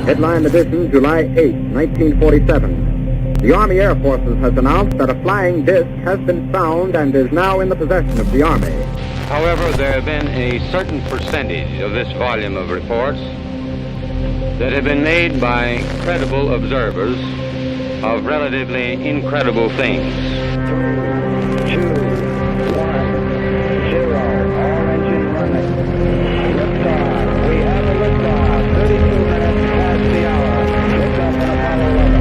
Headline edition, July 8, 1947. The Army Air Forces has announced that a flying disc has been found and is now in the possession of the Army. However, there have been a certain percentage of this volume of reports that have been made by credible observers of relatively incredible things. 3, 2, 1, 0. All engine running. Liftoff. We have a liftoff. 32 minutes past the hour. Liftoff on Apollo 11.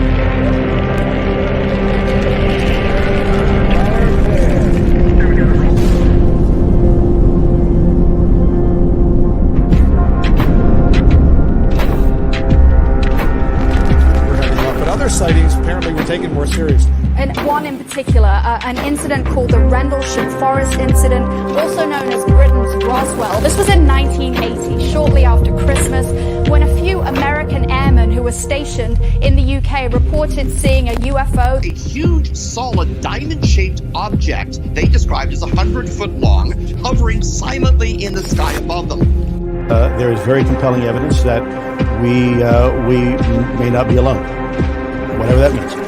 Tower clear. But other sightings apparently were taken more seriously. And one in particular, an incident called the Rendlesham Forest Incident, also known as Britain's Roswell. This was in 1980, shortly after Christmas, when a few American airmen who were stationed in the UK reported seeing a UFO. A huge, solid, diamond-shaped object they described as 100 foot long, hovering silently in the sky above them. There is very compelling evidence that we may not be alone, whatever that means.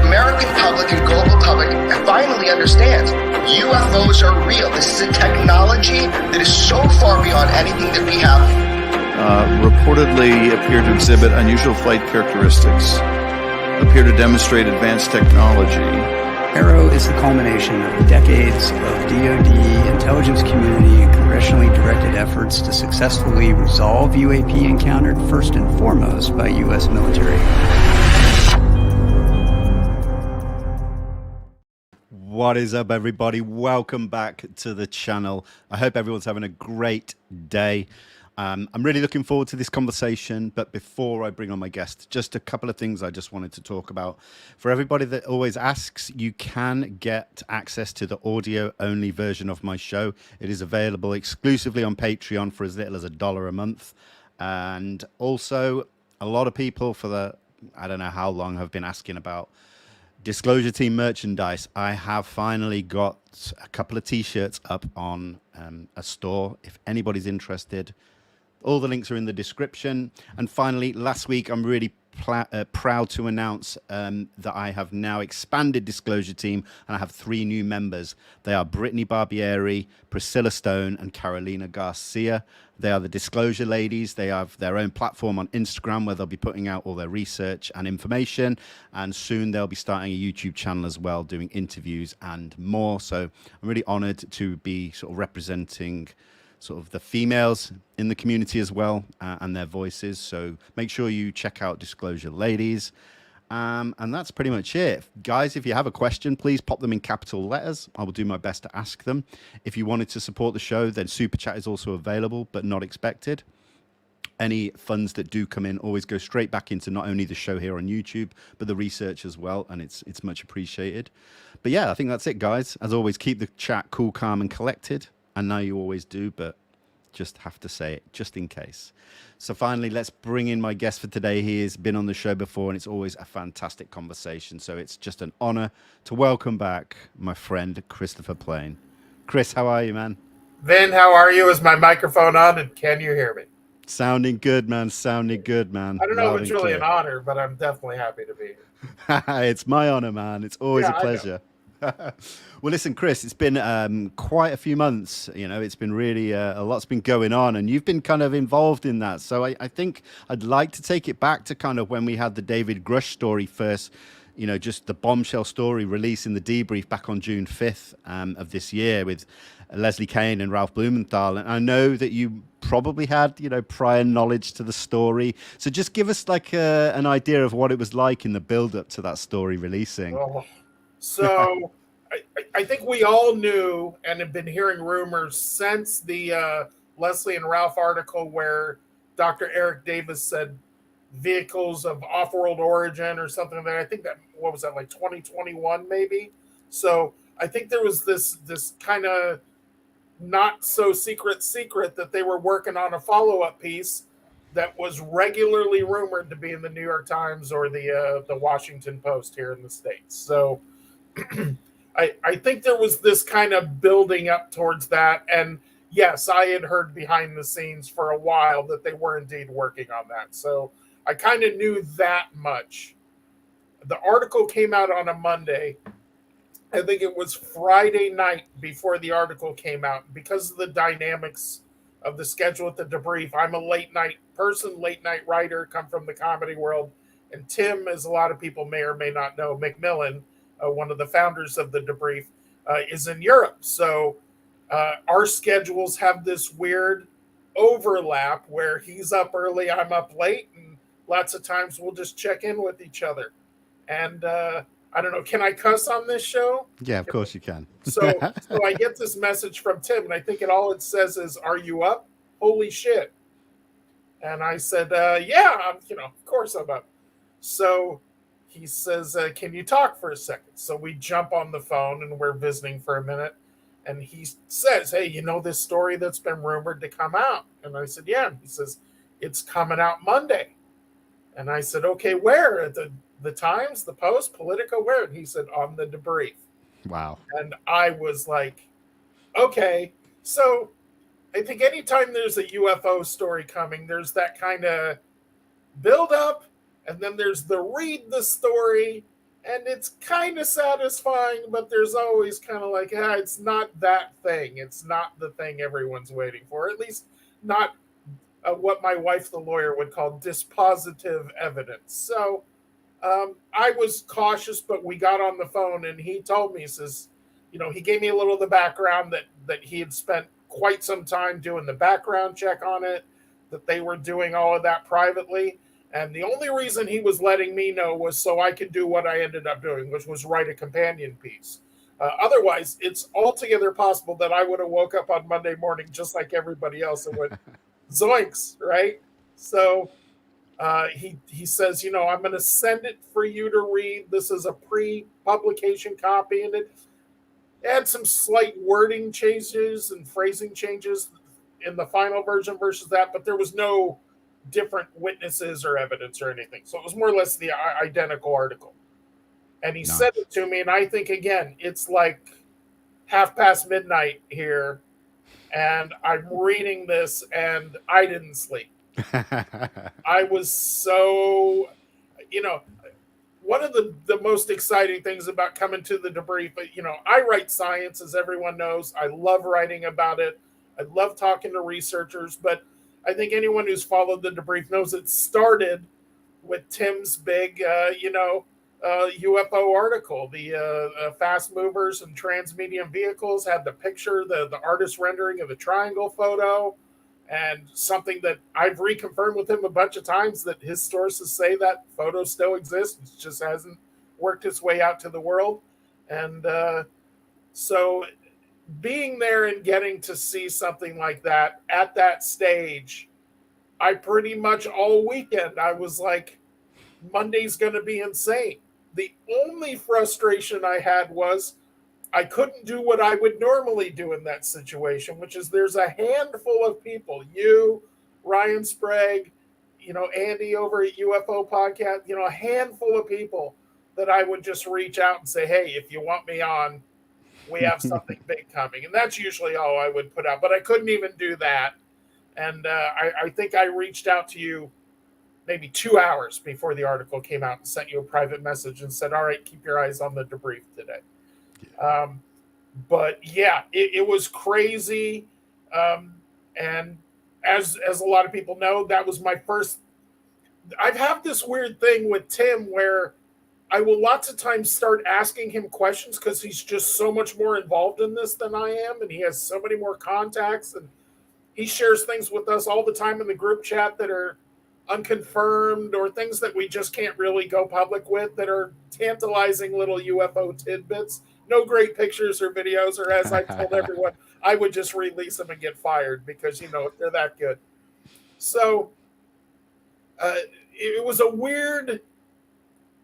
American public and global public finally understands UFOs are real. This is a technology that is so far beyond anything that we have. Reportedly appear to exhibit unusual flight characteristics, appear to demonstrate advanced technology. ARROW is the culmination of decades of DoD, intelligence community, and congressionally directed efforts to successfully resolve UAP encountered first and foremost by U.S. military. What is up, everybody? Welcome back to the channel. I hope everyone's having a great day. I'm really looking forward to this conversation, but before I bring on my guest, just a couple of things I just wanted to talk about. For everybody that always asks, you can get access to the audio-only version of my show. It is available exclusively on Patreon for as little as $1 a month. And also, a lot of people I don't know how long, have been asking about Disclosure Team merchandise. I have finally got a couple of t-shirts up on a store. If anybody's interested, all the links are in the description. And finally, last week, I'm really proud to announce that I have now expanded Disclosure Team, and I have 3 new members. They are Brittany Barbieri, Priscilla Stone, and Carolina Garcia. They are the Disclosure Ladies. They have their own platform on Instagram where they'll be putting out all their research and information. And soon they'll be starting a YouTube channel as well, doing interviews and more. So I'm really honored to be sort of representing sort of the females in the community as well, and their voices. So make sure you check out Disclosure Ladies. And that's pretty much it. Guys, if you have a question, please pop them in capital letters. I will do my best to ask them. If you wanted to support the show, then Super Chat is also available, but not expected. Any funds that do come in always go straight back into not only the show here on YouTube, but the research as well, and it's much appreciated. But yeah, I think that's it, guys. As always, keep the chat cool, calm, and collected. I know you always do, but just have to say it just in case. So finally, let's bring in my guest for today. He has been on the show before, and it's always a fantastic conversation. So it's just an honor to welcome back my friend, Christopher Plain. Chris, how are you, man? Vin, how are you? Is my microphone on, and can you hear me? Sounding good, man. Sounding good, man. I don't know if it's really an honor, but I'm definitely happy to be here. It's my honor, man. It's always a pleasure. Well, listen, Chris, it's been quite a few months. You know, it's been really a lot's been going on, and you've been kind of involved in that. So I think I'd like to take it back to kind of when we had the David Grush story first, you know, just the bombshell story released in the Debrief back on June 5th of this year with Leslie Kane and Ralph Blumenthal. And I know that you probably had, you know, prior knowledge to the story. So just give us like an idea of what it was like in the build up to that story releasing. Oh. So I think we all knew and have been hearing rumors since the Leslie and Ralph article where Dr. Eric Davis said vehicles of off-world origin or something like that. I think that, what was that, like 2021 maybe? So I think there was this kind of not so secret that they were working on a follow-up piece that was regularly rumored to be in the New York Times or the Washington Post here in the States. So I think there was this kind of building up towards that. And yes, I had heard behind the scenes for a while that they were indeed working on that. So I kind of knew that much. The article came out on a Monday. I think it was Friday night before the article came out. Because of the dynamics of the schedule at the Debrief, I'm a late night person, late night writer, come from the comedy world. And Tim, as a lot of people may or may not know, McMillan, one of the founders of the Debrief, is in Europe. So our schedules have this weird overlap where he's up early, I'm up late, and lots of times we'll just check in with each other. And I don't know, can I cuss on this show? Yeah, of course you can. So I get this message from Tim, and I think all it says is, "Are you up? Holy shit!" And I said, "Yeah, of course I'm up." So he says, "Can you talk for a second?" So we jump on the phone and we're visiting for a minute. And he says, "Hey, you know this story that's been rumored to come out?" And I said, "Yeah." And he says, "It's coming out Monday." And I said, "Okay, where? At the Times, the Post, Politico, where?" And he said, "On the Debrief." Wow. And I was like, okay. So I think anytime there's a UFO story coming, there's that kind of build up, and then there's the read the story, and it's kind of satisfying, but there's always kind of like, it's not that thing. It's not the thing everyone's waiting for, at least not what my wife, the lawyer, would call dispositive evidence. So I was cautious, but we got on the phone and he told me, he says, he gave me a little of the background that he had spent quite some time doing the background check on it, that they were doing all of that privately. And the only reason he was letting me know was so I could do what I ended up doing, which was write a companion piece. Otherwise, it's altogether possible that I would have woke up on Monday morning just like everybody else and went, zoinks, right? So he says, I'm going to send it for you to read. This is a pre-publication copy, and it had some slight wording changes and phrasing changes in the final version versus that, but there was no different witnesses or evidence or anything. So it was more or less the identical article. And he sent it to me, and I think, again, it's like midnight here, and I'm reading this, and I didn't sleep. I was so, one of the most exciting things about coming to the Debrief, I write science, as everyone knows. I love writing about it. I love talking to researchers, but I think anyone who's followed the Debrief knows it started with Tim's big, UFO article. The fast movers and transmedium vehicles had the picture, the artist rendering of the triangle photo, and something that I've reconfirmed with him a bunch of times, that his sources say that photo still exists. It just hasn't worked its way out to the world. And so being there and getting to see something like that at that stage, I pretty much all weekend, I was like, Monday's going to be insane. The only frustration I had was I couldn't do what I would normally do in that situation, which is there's a handful of people, you, Ryan Sprague, Andy over at UFO Podcast, a handful of people that I would just reach out and say, hey, if you want me on, we have something big coming. And that's usually all I would put out. But I couldn't even do that. And I think I reached out to you maybe 2 hours before the article came out and sent you a private message and said, all right, keep your eyes on the Debrief today. But yeah, it was crazy. And as a lot of people know, that was my first. I've had this weird thing with Tim where I will lots of times start asking him questions because he's just so much more involved in this than I am. And he has so many more contacts, and he shares things with us all the time in the group chat that are unconfirmed or things that we just can't really go public with, that are tantalizing little UFO tidbits. No great pictures or videos, or as I told everyone, I would just release them and get fired because, they're that good. So it was a weird,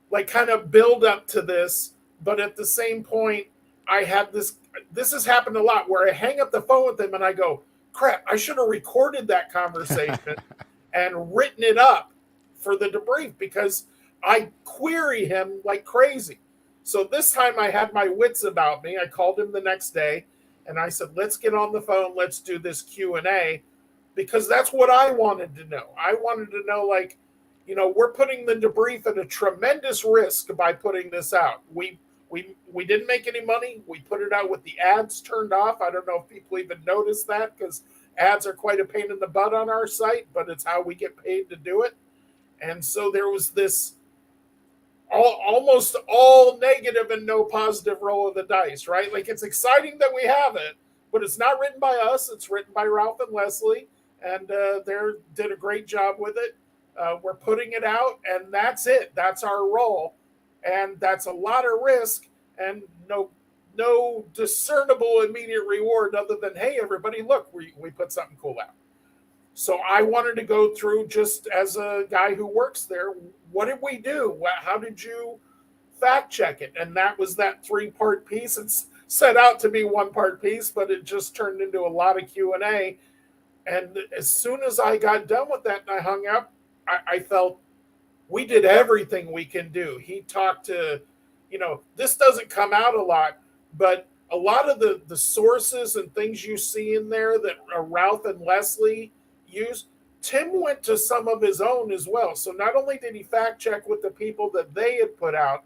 like, kind of build up to this, but at the same point, I had this has happened a lot where I hang up the phone with him and I go, crap, I should have recorded that conversation and written it up for the debrief, because I query him like crazy. So this time I had my wits about me. I called him the next day and I said, let's get on the phone. Let's do this Q&A, because that's what I wanted to know. I wanted to know, like, we're putting the debrief at a tremendous risk by putting this out. We didn't make any money. We put it out with the ads turned off. I don't know if people even noticed that, because ads are quite a pain in the butt on our site, but it's how we get paid to do it. And so there was this almost all negative and no positive roll of the dice, right? Like, it's exciting that we have it, but it's not written by us. It's written by Ralph and Leslie, and they did a great job with it. We're putting it out, and that's it. That's our role, and that's a lot of risk and no discernible immediate reward other than, hey, everybody, look, we put something cool out. So I wanted to go through, just as a guy who works there, what did we do? How did you fact check it? And that was that 3-part piece. It's set out to be 1-part piece, but it just turned into a lot of Q&A. And as soon as I got done with that and I hung up, I felt we did everything we can do. He talked to, this doesn't come out a lot, but a lot of the sources and things you see in there that Ralph and Leslie use, Tim went to some of his own as well. So not only did he fact check with the people that they had put out,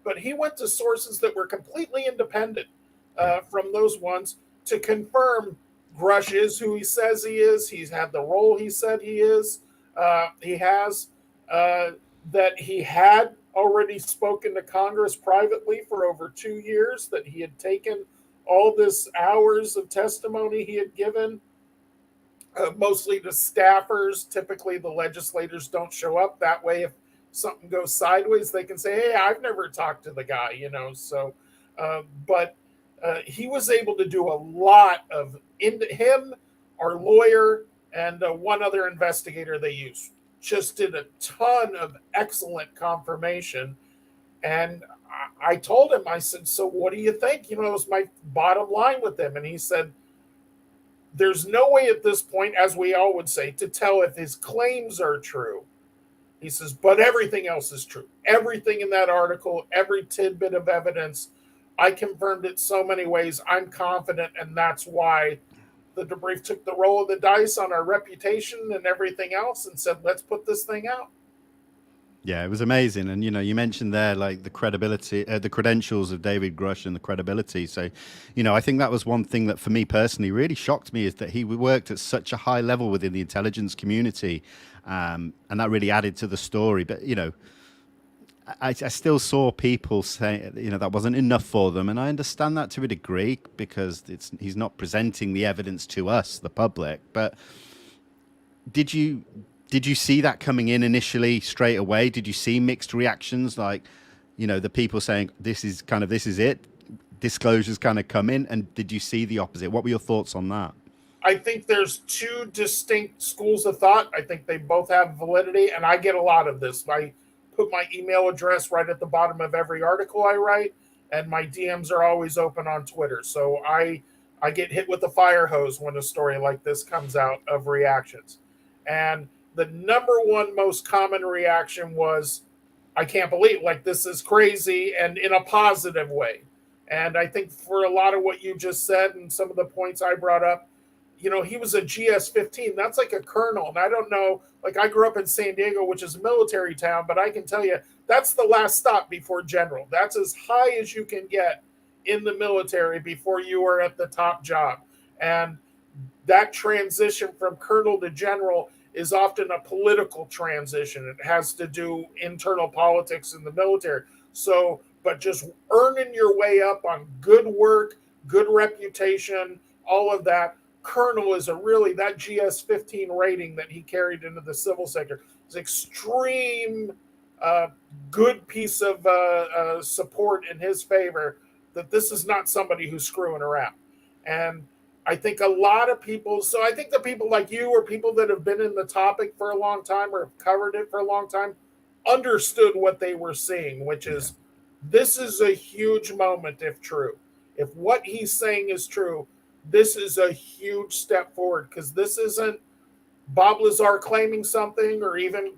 but he went to sources that were completely independent from those ones to confirm Grush is who he says he is. He's had the role he said he is. He has that he had already spoken to Congress privately for over 2 years, that he had taken all this hours of testimony he had given, mostly to staffers. Typically, the legislators don't show up. That way, if something goes sideways, they can say, hey, I've never talked to the guy, So, but he was able to do a lot of, him, our lawyer, and one other investigator they used, just did a ton of excellent confirmation. And I told him, I said, so what do you think? It was my bottom line with him. And he said, there's no way at this point, as we all would say, to tell if his claims are true. He says, but everything else is true. Everything in that article, every tidbit of evidence, I confirmed it so many ways. I'm confident, and that's why the debrief took the roll of the dice on our reputation and everything else and said, let's put this thing out. Yeah, it was amazing. And, you mentioned there, like, the credibility, the credentials of David Grush and the credibility. So, I think that was one thing that for me personally really shocked me, is that he worked at such a high level within the intelligence community. And that really added to the story. But, I still saw people say, that wasn't enough for them. And I understand that to a degree, because he's not presenting the evidence to us, the public. But did you see that coming in initially straight away? Did you see mixed reactions? Like, the people saying this is it, disclosures kind of come in. And did you see the opposite? What were your thoughts on that? I think there's 2 distinct schools of thought. I think they both have validity, and I get a lot of this. I put my email address right at the bottom of every article I write, and my DMs are always open on Twitter. So I get hit with a fire hose when a story like this comes out of reactions. And the number one most common reaction was, I can't believe, like, this is crazy, and in a positive way. And I think for a lot of what you just said and some of the points I brought up, he was a GS-15. That's like a colonel. And I don't know, like, I grew up in San Diego, which is a military town, but I can tell you that's the last stop before general. That's as high as you can get in the military before you are at the top job. And that transition from colonel to general is often a political transition. It has to do internal politics in the military. So, but just earning your way up on good work, good reputation, all of that. Colonel is that GS-15 rating that he carried into the civil sector is extreme good piece of support in his favor, that this is not somebody who's screwing around. And I think a lot of people, so I think the people like you or people that have been in the topic for a long time or have covered it for a long time understood what they were seeing, which is this is a huge moment if true. If what he's saying is true, this is a huge step forward because this isn't Bob Lazar claiming something or even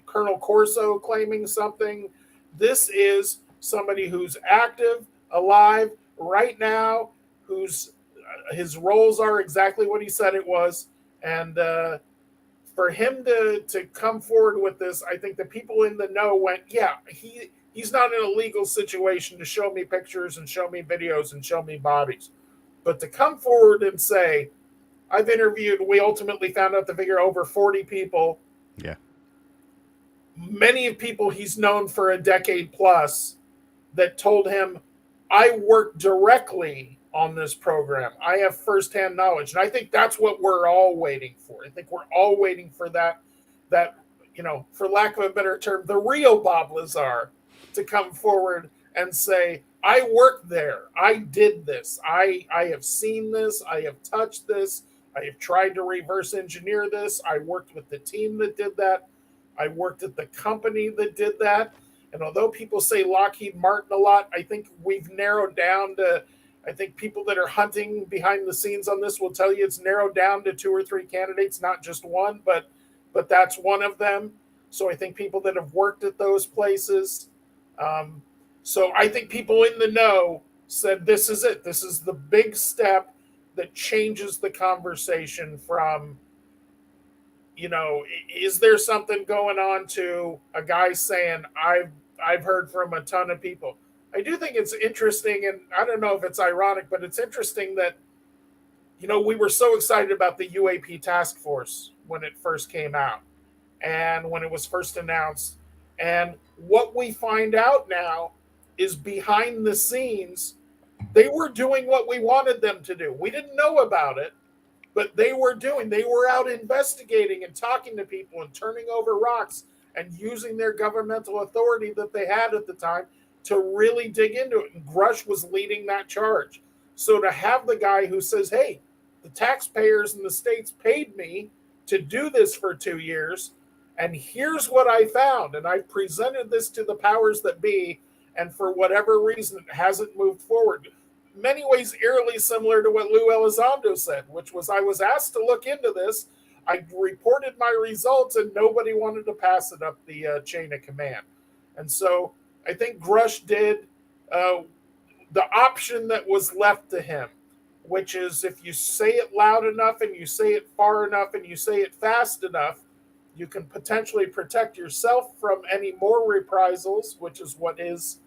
Colonel Corso claiming something. This is somebody who's active, alive right now, who's his roles are exactly what he said it was. And for him to come forward with this, I think the people in the know went, yeah, he's not in a legal situation to show me pictures and show me videos and show me bodies. But to come forward and say, I've interviewed, we ultimately found out the figure over 40 people. Yeah. Many of people he's known for a decade plus that told him, I worked directly on this program. I have firsthand knowledge. And I think that's what we're all waiting for. I think we're all waiting for that, for lack of a better term, the real Bob Lazar to come forward and say, I worked there. I did this. I have seen this. I have touched this. I have tried to reverse engineer this. I worked with the team that did that. I worked at the company that did that. And although people say Lockheed Martin a lot, I think we've narrowed down to, I think people that are hunting behind the scenes on this will tell you it's narrowed down to 2 or 3 candidates, not just one, but that's one of them. So I think people that have worked at those places. So I think people in the know said, this is it. This is the big step that changes the conversation from, is there something going on to a guy saying, I've heard from a ton of people. I do think it's interesting, and I don't know if it's ironic, but it's interesting that, we were so excited about the UAP task force when it first came out and when it was first announced. And what we find out now is behind the scenes, they were doing what we wanted them to do. We didn't know about it, but they were out investigating and talking to people and turning over rocks and using their governmental authority that they had at the time to really dig into it. And Grush was leading that charge. So to have the guy who says, hey, the taxpayers in the states paid me to do this for 2 years, and here's what I found, and I presented this to the powers that be, and for whatever reason, it hasn't moved forward. Many ways eerily similar to what Lou Elizondo said, which was, I was asked to look into this, I reported my results, and nobody wanted to pass it up the chain of command. And so I think Grush did the option that was left to him, which is if you say it loud enough and you say it far enough and you say it fast enough, you can potentially protect yourself from any more reprisals, which is what his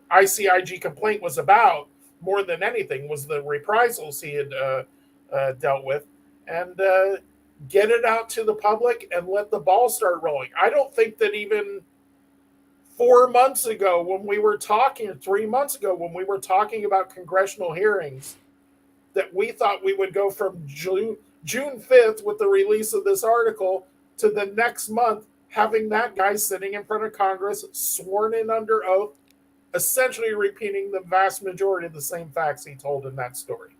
ICIG complaint was about more than anything, was the reprisals he had dealt with, and get it out to the public and let the ball start rolling. I don't think that even 4 months ago when we were talking, or 3 months ago when we were talking about congressional hearings, that we thought we would go from June 5th with the release of this article to the next month having that guy sitting in front of Congress, sworn in under oath, essentially repeating the vast majority of the same facts he told in that story.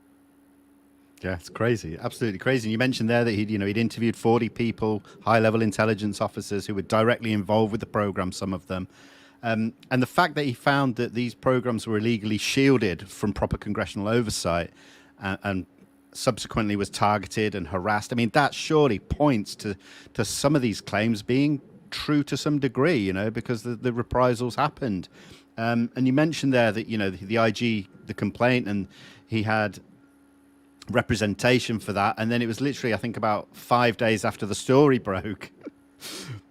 Yeah, it's crazy, absolutely crazy. And you mentioned there that he'd interviewed 40 people, high-level intelligence officers who were directly involved with the program, some of them. And the fact that he found that these programs were illegally shielded from proper congressional oversight and subsequently was targeted and harassed. I mean, that surely points to some of these claims being true to some degree, because the reprisals happened. And you mentioned there that, the IG, the complaint, and he had representation for that. And then it was literally, I think, about 5 days after the story broke,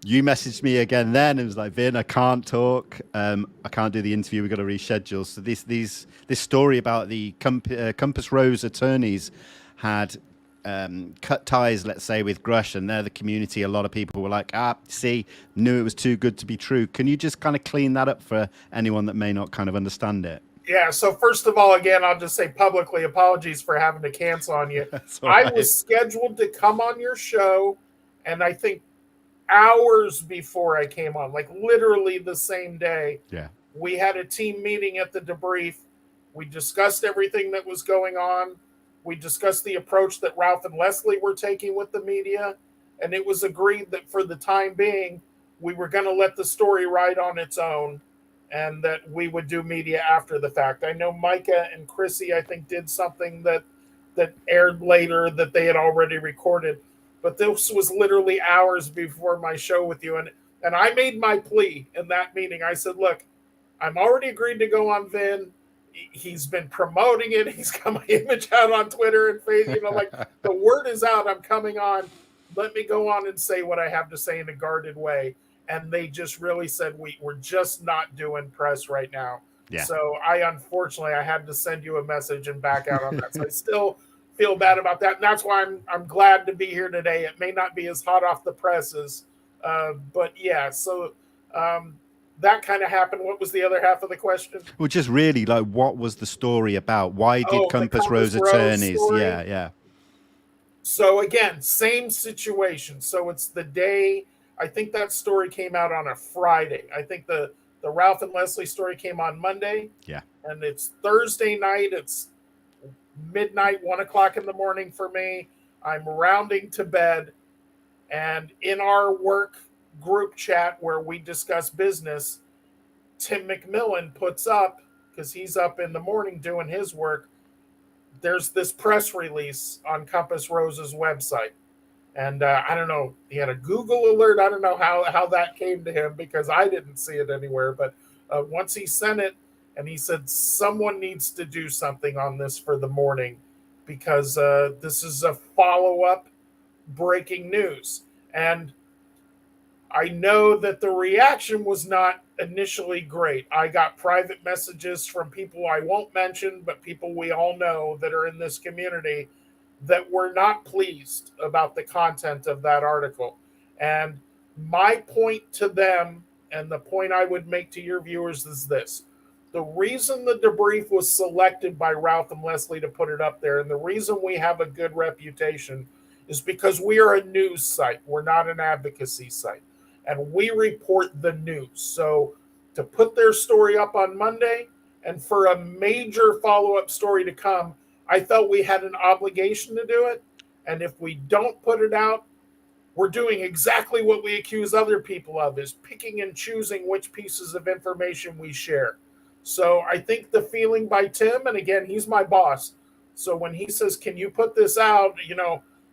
you messaged me again then and was like, Vin, I can't talk. I can't do the interview. We've got to reschedule. So this story about the Compass Rose attorneys had cut ties, let's say, with Grush, and they're the community. A lot of people were like, see, knew it was too good to be true. Can you just kind of clean that up for anyone that may not kind of understand it? Yeah, so first of all, again, I'll just say publicly, apologies for having to cancel on you. Right. I was scheduled to come on your show, and I think hours before I came on, like literally the same day, yeah, we had a team meeting at the Debrief, We discussed everything that was going on. We discussed the approach that Ralph and Leslie were taking with the media, and it was agreed that for the time being, we were going to let the story ride on its own, and that we would do media after the fact. I know Micah and Chrissy, I think, did something that aired later that they had already recorded, but this was literally hours before my show with you, and I made my plea in that meeting. I said, look, I'm already agreed to go on Vin. He's been promoting it. He's got my image out on Twitter and Facebook. Like, the word is out. I'm coming on. Let me go on and say what I have to say in a guarded way. And they just really said, we're just not doing press right now. Yeah. So unfortunately, I had to send you a message and back out on that. So I still feel bad about that. And that's why I'm glad to be here today. It may not be as hot off the presses, but yeah, so that kind of happened. What was the other half of the question? Well, just really, like, what was the story about? Why did Compass Rose attorneys? Yeah. So again, same situation. So it's the day, I think that story came out on a Friday. I think the Ralph and Leslie story came on Monday. Yeah. And it's Thursday night. It's midnight, 1 o'clock in the morning for me. I'm rounding to bed. And in our work group chat where we discuss business, Tim McMillan puts up, because he's up in the morning doing his work, there's this press release on Compass Rose's website. And I don't know, he had a Google alert. I don't know how that came to him, because I didn't see it anywhere. But once he sent it, and he said, someone needs to do something on this for the morning, because this is a follow-up breaking news. And I know that the reaction was not initially great. I got private messages from people I won't mention, but people we all know that are in this community, that were not pleased about the content of that article. And my point to them, and the point I would make to your viewers, is this. The reason the debrief was selected by Ralph and Leslie to put it up there, and the reason we have a good reputation, is because we are a news site. We're not an advocacy site. And we report the news. So to put their story up on Monday, and for a major follow-up story to come, I felt we had an obligation to do it. And if we don't put it out, we're doing exactly what we accuse other people of, is picking and choosing which pieces of information we share. So I think the feeling by Tim, and again, he's my boss. So when he says, can you put this out?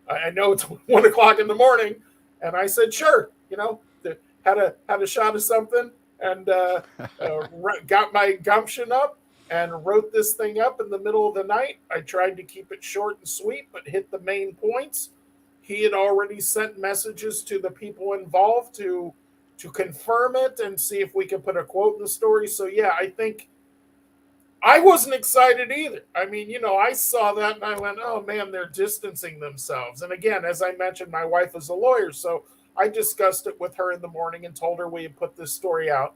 I know it's 1 o'clock in the morning. And I said, sure, had a shot of something, and got my gumption up and wrote this thing up in the middle of the night. I tried to keep it short and sweet, but hit the main points. He had already sent messages to the people involved to confirm it and see if we could put a quote in the story. So yeah, I think I wasn't excited either. I mean, I saw that and I went, oh man, they're distancing themselves. And again, as I mentioned, my wife is a lawyer, so I discussed it with her in the morning and told her we had put this story out.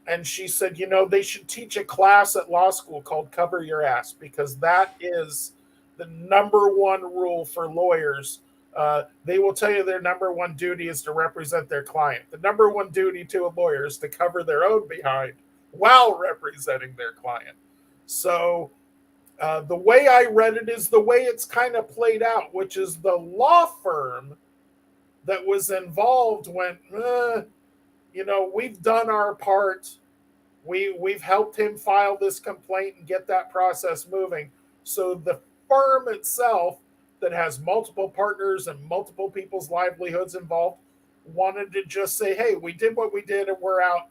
And she said, they should teach a class at law school called Cover Your Ass, because that is the number one rule for lawyers. They will tell you their number one duty is to represent their client. The number one duty to a lawyer is to cover their own behind while representing their client. So the way I read it is the way it's kind of played out, which is the law firm that was involved went, we've done our part. We've helped him file this complaint and get that process moving. So the firm itself, that has multiple partners and multiple people's livelihoods involved, wanted to just say, hey, we did what we did and we're out.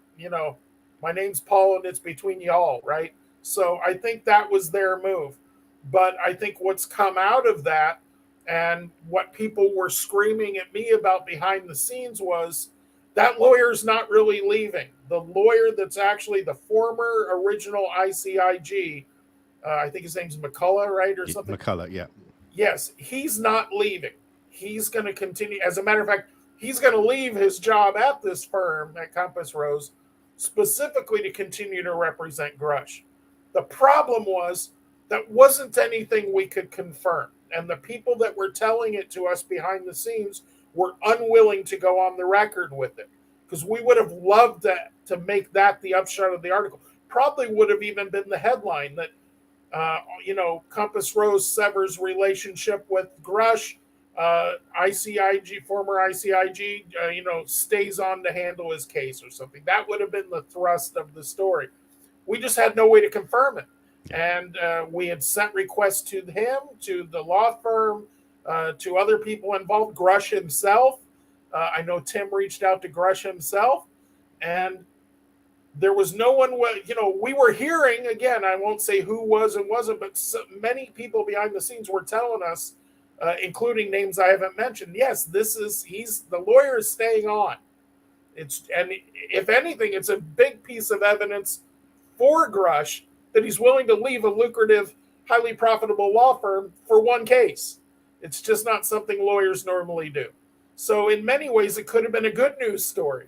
My name's Paul and it's between y'all, right? So I think that was their move. But I think what's come out of that, and what people were screaming at me about behind the scenes, was that lawyer's not really leaving. The lawyer that's actually the former original ICIG, I think his name's McCullough, right? Or something? McCullough, yeah. Yes, he's not leaving. He's going to continue. As a matter of fact, he's going to leave his job at this firm at Compass Rose specifically to continue to represent Grush. The problem was that wasn't anything we could confirm. And the people that were telling it to us behind the scenes were unwilling to go on the record with it, because we would have loved to make that the upshot of the article. Probably would have even been the headline, that Compass Rose severs relationship with Grush. ICIG, former ICIG, stays on to handle his case or something. That would have been the thrust of the story. We just had no way to confirm it. And we had sent requests to him, to the law firm, to other people involved, Grush himself. I know Tim reached out to Grush himself, and there was no one, we were hearing, again, I won't say who was and wasn't, but many people behind the scenes were telling us, including names I haven't mentioned, yes, the lawyer is staying on. And if anything, it's a big piece of evidence for Grush that he's willing to leave a lucrative, highly profitable law firm for one case. It's just not something lawyers normally do. So in many ways, it could have been a good news story,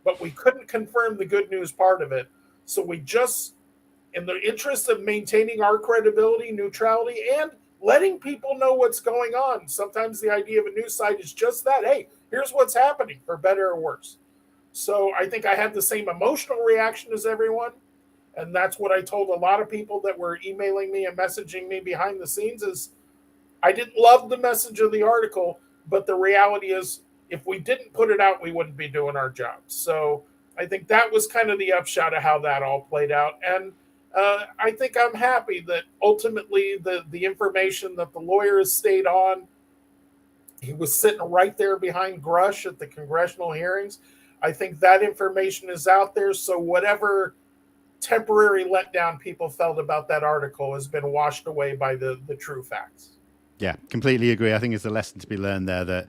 but we couldn't confirm the good news part of it. So we just, in the interest of maintaining our credibility, neutrality, and letting people know what's going on. Sometimes the idea of a news site is just that. Hey, here's what's happening, for better or worse. So I think I had the same emotional reaction as everyone. And that's what I told a lot of people that were emailing me and messaging me behind the scenes is I didn't love the message of the article, but the reality is if we didn't put it out, we wouldn't be doing our job. So I think that was kind of the upshot of how that all played out. And I think I'm happy that ultimately the information that the lawyer has stayed on, he was sitting right there behind Grush at the congressional hearings. I think that information is out there. So whatever temporary letdown people felt about that article has been washed away by the true facts. Yeah, completely agree. I think it's a lesson to be learned there that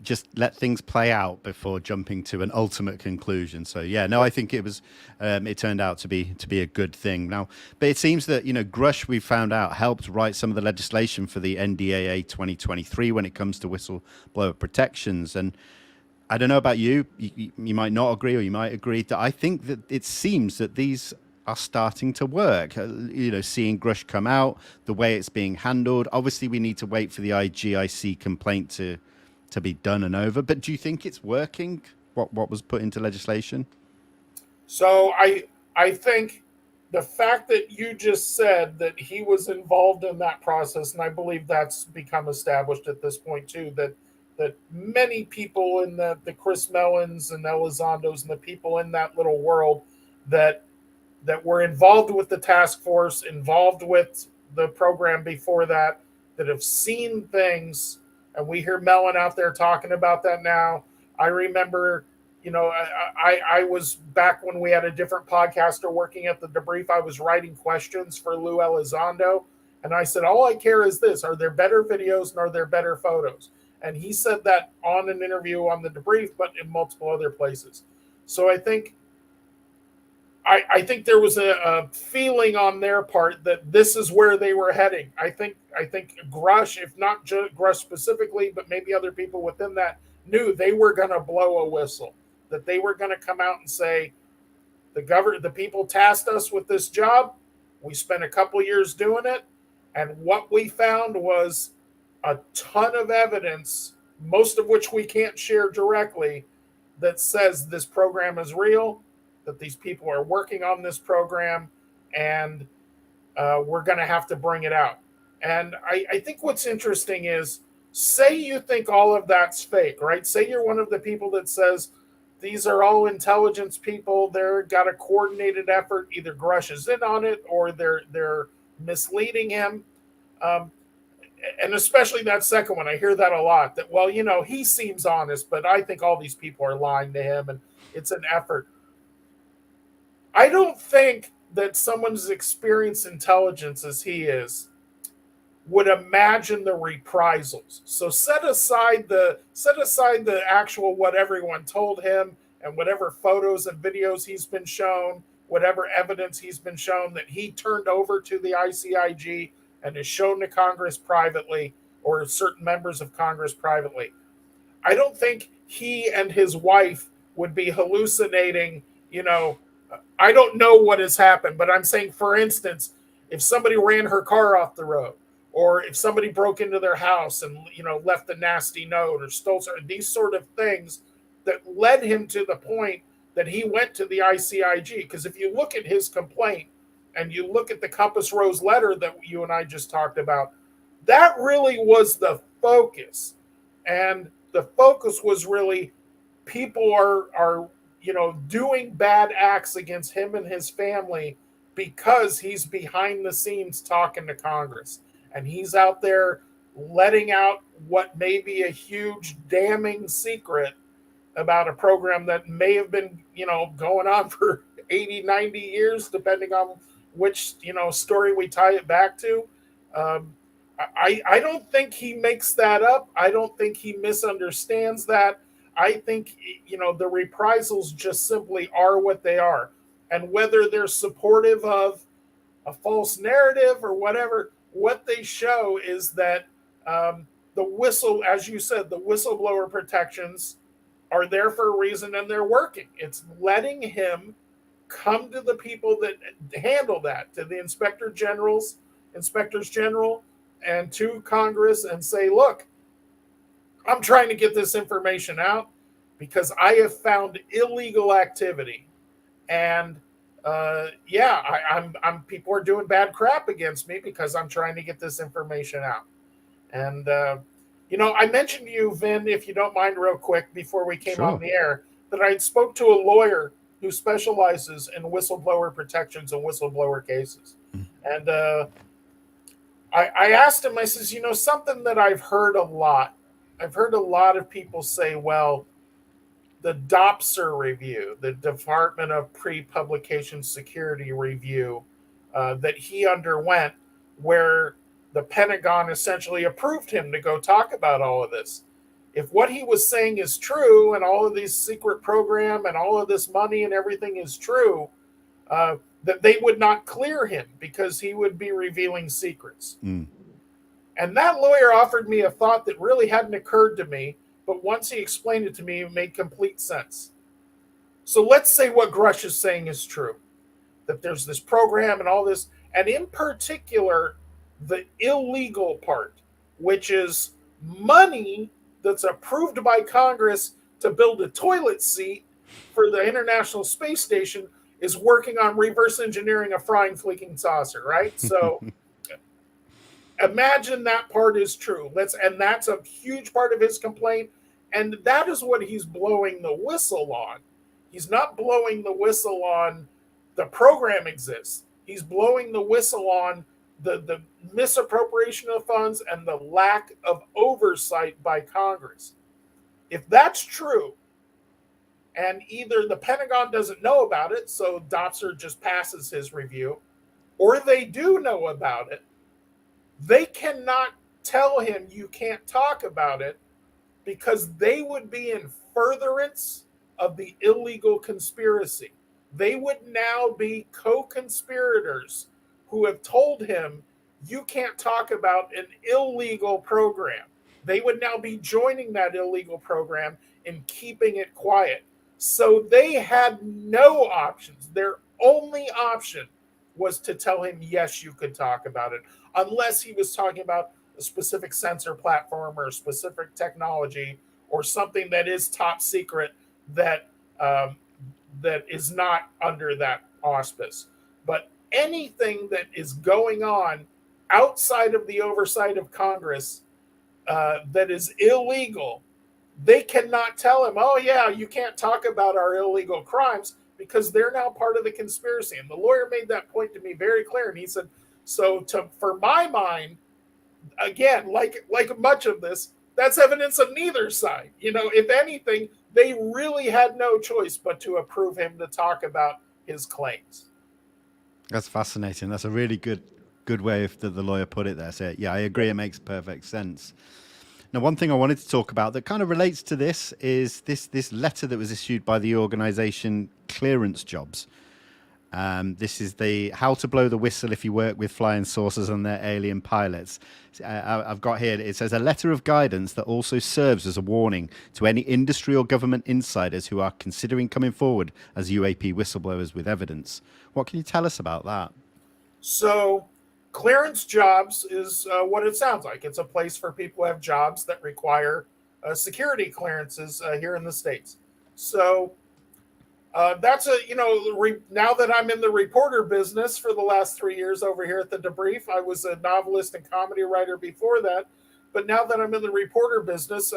just let things play out before jumping to an ultimate conclusion. So yeah, no, I think it was it turned out to be a good thing. Now, but it seems that Grush, we found out, helped write some of the legislation for the NDAA 2023 when it comes to whistleblower protections. And I don't know about you, you might not agree, or you might agree that I think that it seems that these are starting to work. Seeing Grush come out, the way it's being handled. Obviously, we need to wait for the IGIC complaint to be done and over. But do you think it's working? What was put into legislation? So I think the fact that you just said that he was involved in that process, and I believe that's become established at this point too, that many people in the Chris Mellons and Elizondos and the people in that little world that were involved with the task force, involved with the program before that have seen things, and we hear Mellon out there talking about that now. I remember, I was back when we had a different podcaster working at the Debrief, I was writing questions for Lou Elizondo, and I said, all I care is this, are there better videos and are there better photos? And he said that on an interview on the Debrief, but in multiple other places. So I think there was a feeling on their part that this is where they were heading. I think Grush, if not Grush specifically, but maybe other people within that, knew they were going to blow a whistle, that they were going to come out and say, the people tasked us with this job. We spent a couple years doing it. And what we found was a ton of evidence, most of which we can't share directly, that says this program is real, that these people are working on this program, and we're going to have to bring it out. And I think what's interesting is, say you think all of that's fake, right? Say you're one of the people that says these are all intelligence people, they've got a coordinated effort, either Grush is in on it or they're misleading him. And especially that second one, I hear that a lot, that, well, he seems honest, but I think all these people are lying to him and it's an effort. I don't think that someone as experienced intelligence as he is would imagine the reprisals. So set aside the actual what everyone told him and whatever photos and videos he's been shown, whatever evidence he's been shown that he turned over to the ICIG and is shown to Congress privately, or certain members of Congress privately. I don't think he and his wife would be hallucinating, I don't know what has happened, but I'm saying, for instance, if somebody ran her car off the road, or if somebody broke into their house and, left a nasty note or stole these sort of things that led him to the point that he went to the ICIG. Because if you look at his complaint, and you look at the Compass Rose letter that you and I just talked about, that really was the focus. And the focus was really people are doing bad acts against him and his family because he's behind the scenes talking to Congress. And he's out there letting out what may be a huge damning secret about a program that may have been, going on for 80, 90 years, depending on which, story we tie it back to. I don't think he makes that up. I don't think he misunderstands that. I think, the reprisals just simply are what they are. And whether they're supportive of a false narrative or whatever, what they show is that as you said, the whistleblower protections are there for a reason and they're working. It's letting him come to the people that handle that, to the inspectors general, and to Congress and say, look, I'm trying to get this information out because I have found illegal activity. And I'm people are doing bad crap against me because I'm trying to get this information out. And I mentioned to you, Vin, if you don't mind, real quick before we came on the air, that I spoke to a lawyer who specializes in whistleblower protections and whistleblower cases. And I asked him, I says, something that I've heard a lot. I've heard a lot of people say, well, the DOPSR review, the Department of Pre-Publication Security review that he underwent, where the Pentagon essentially approved him to go talk about all of this. If what he was saying is true and all of these secret program and all of this money and everything is true, that they would not clear him because he would be revealing secrets. And that lawyer offered me a thought that really hadn't occurred to me, but once he explained it to me, it made complete sense. So let's say what Grush is saying is true, that there's this program and all this, and in particular, the illegal part, which is money that's approved by Congress to build a toilet seat for the International Space Station, is working on reverse engineering a frying fleeking saucer, right? So imagine that part is true. And that's a huge part of his complaint. And that is what he's blowing the whistle on. He's not blowing the whistle on the program exists. He's blowing the whistle on the misappropriation of funds and the lack of oversight by Congress. If that's true, and either the Pentagon doesn't know about it, so DOPSR just passes his review, or they do know about it, they cannot tell him you can't talk about it because they would be in furtherance of the illegal conspiracy. They would now be co-conspirators who have told him you can't talk about an illegal program. They would now be joining that illegal program and keeping it quiet. So they had no options. Their only option was to tell him, yes, you could talk about it, unless he was talking about a specific sensor platform or a specific technology or something that is top secret that is not under that auspice. But anything that is going on outside of the oversight of Congress that is illegal, they cannot tell him, oh, yeah, you can't talk about our illegal crimes because they're now part of the conspiracy. And the lawyer made that point to me very clear. And he said, for my mind, again, like much of this, that's evidence of neither side. If anything, they really had no choice but to approve him to talk about his claims. That's fascinating. That's a really good way of the lawyer put it there. So, yeah, I agree. It makes perfect sense. Now, one thing I wanted to talk about that kind of relates to this is this letter that was issued by the organization Clearance Jobs. This is the how to blow the whistle if you work with flying saucers and their alien pilots. I've got here, it says a letter of guidance that also serves as a warning to any industry or government insiders who are considering coming forward as UAP whistleblowers with evidence. What can you tell us about that? So Clearance Jobs is what it sounds like. It's a place for people who have jobs that require security clearances here in the States. So That's now that I'm in the reporter business for the last 3 years over here at the Debrief. I was a novelist and comedy writer before that, but now that I'm in the reporter business,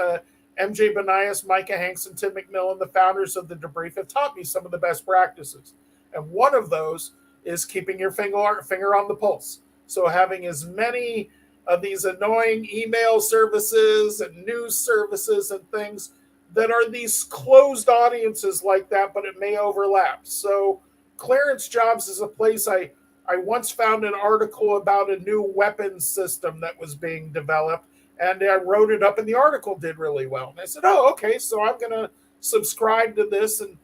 MJ Benias, Micah Hanks, and Tim McMillan, the founders of the Debrief, have taught me some of the best practices. And one of those is keeping your finger on the pulse. So having as many of these annoying email services and news services and things that are these closed audiences like that, but it may overlap. So Clearance Jobs is a place I once found an article about a new weapons system that was being developed, and I wrote it up, and the article did really well. And I said, oh, okay, so I'm going to subscribe to this. And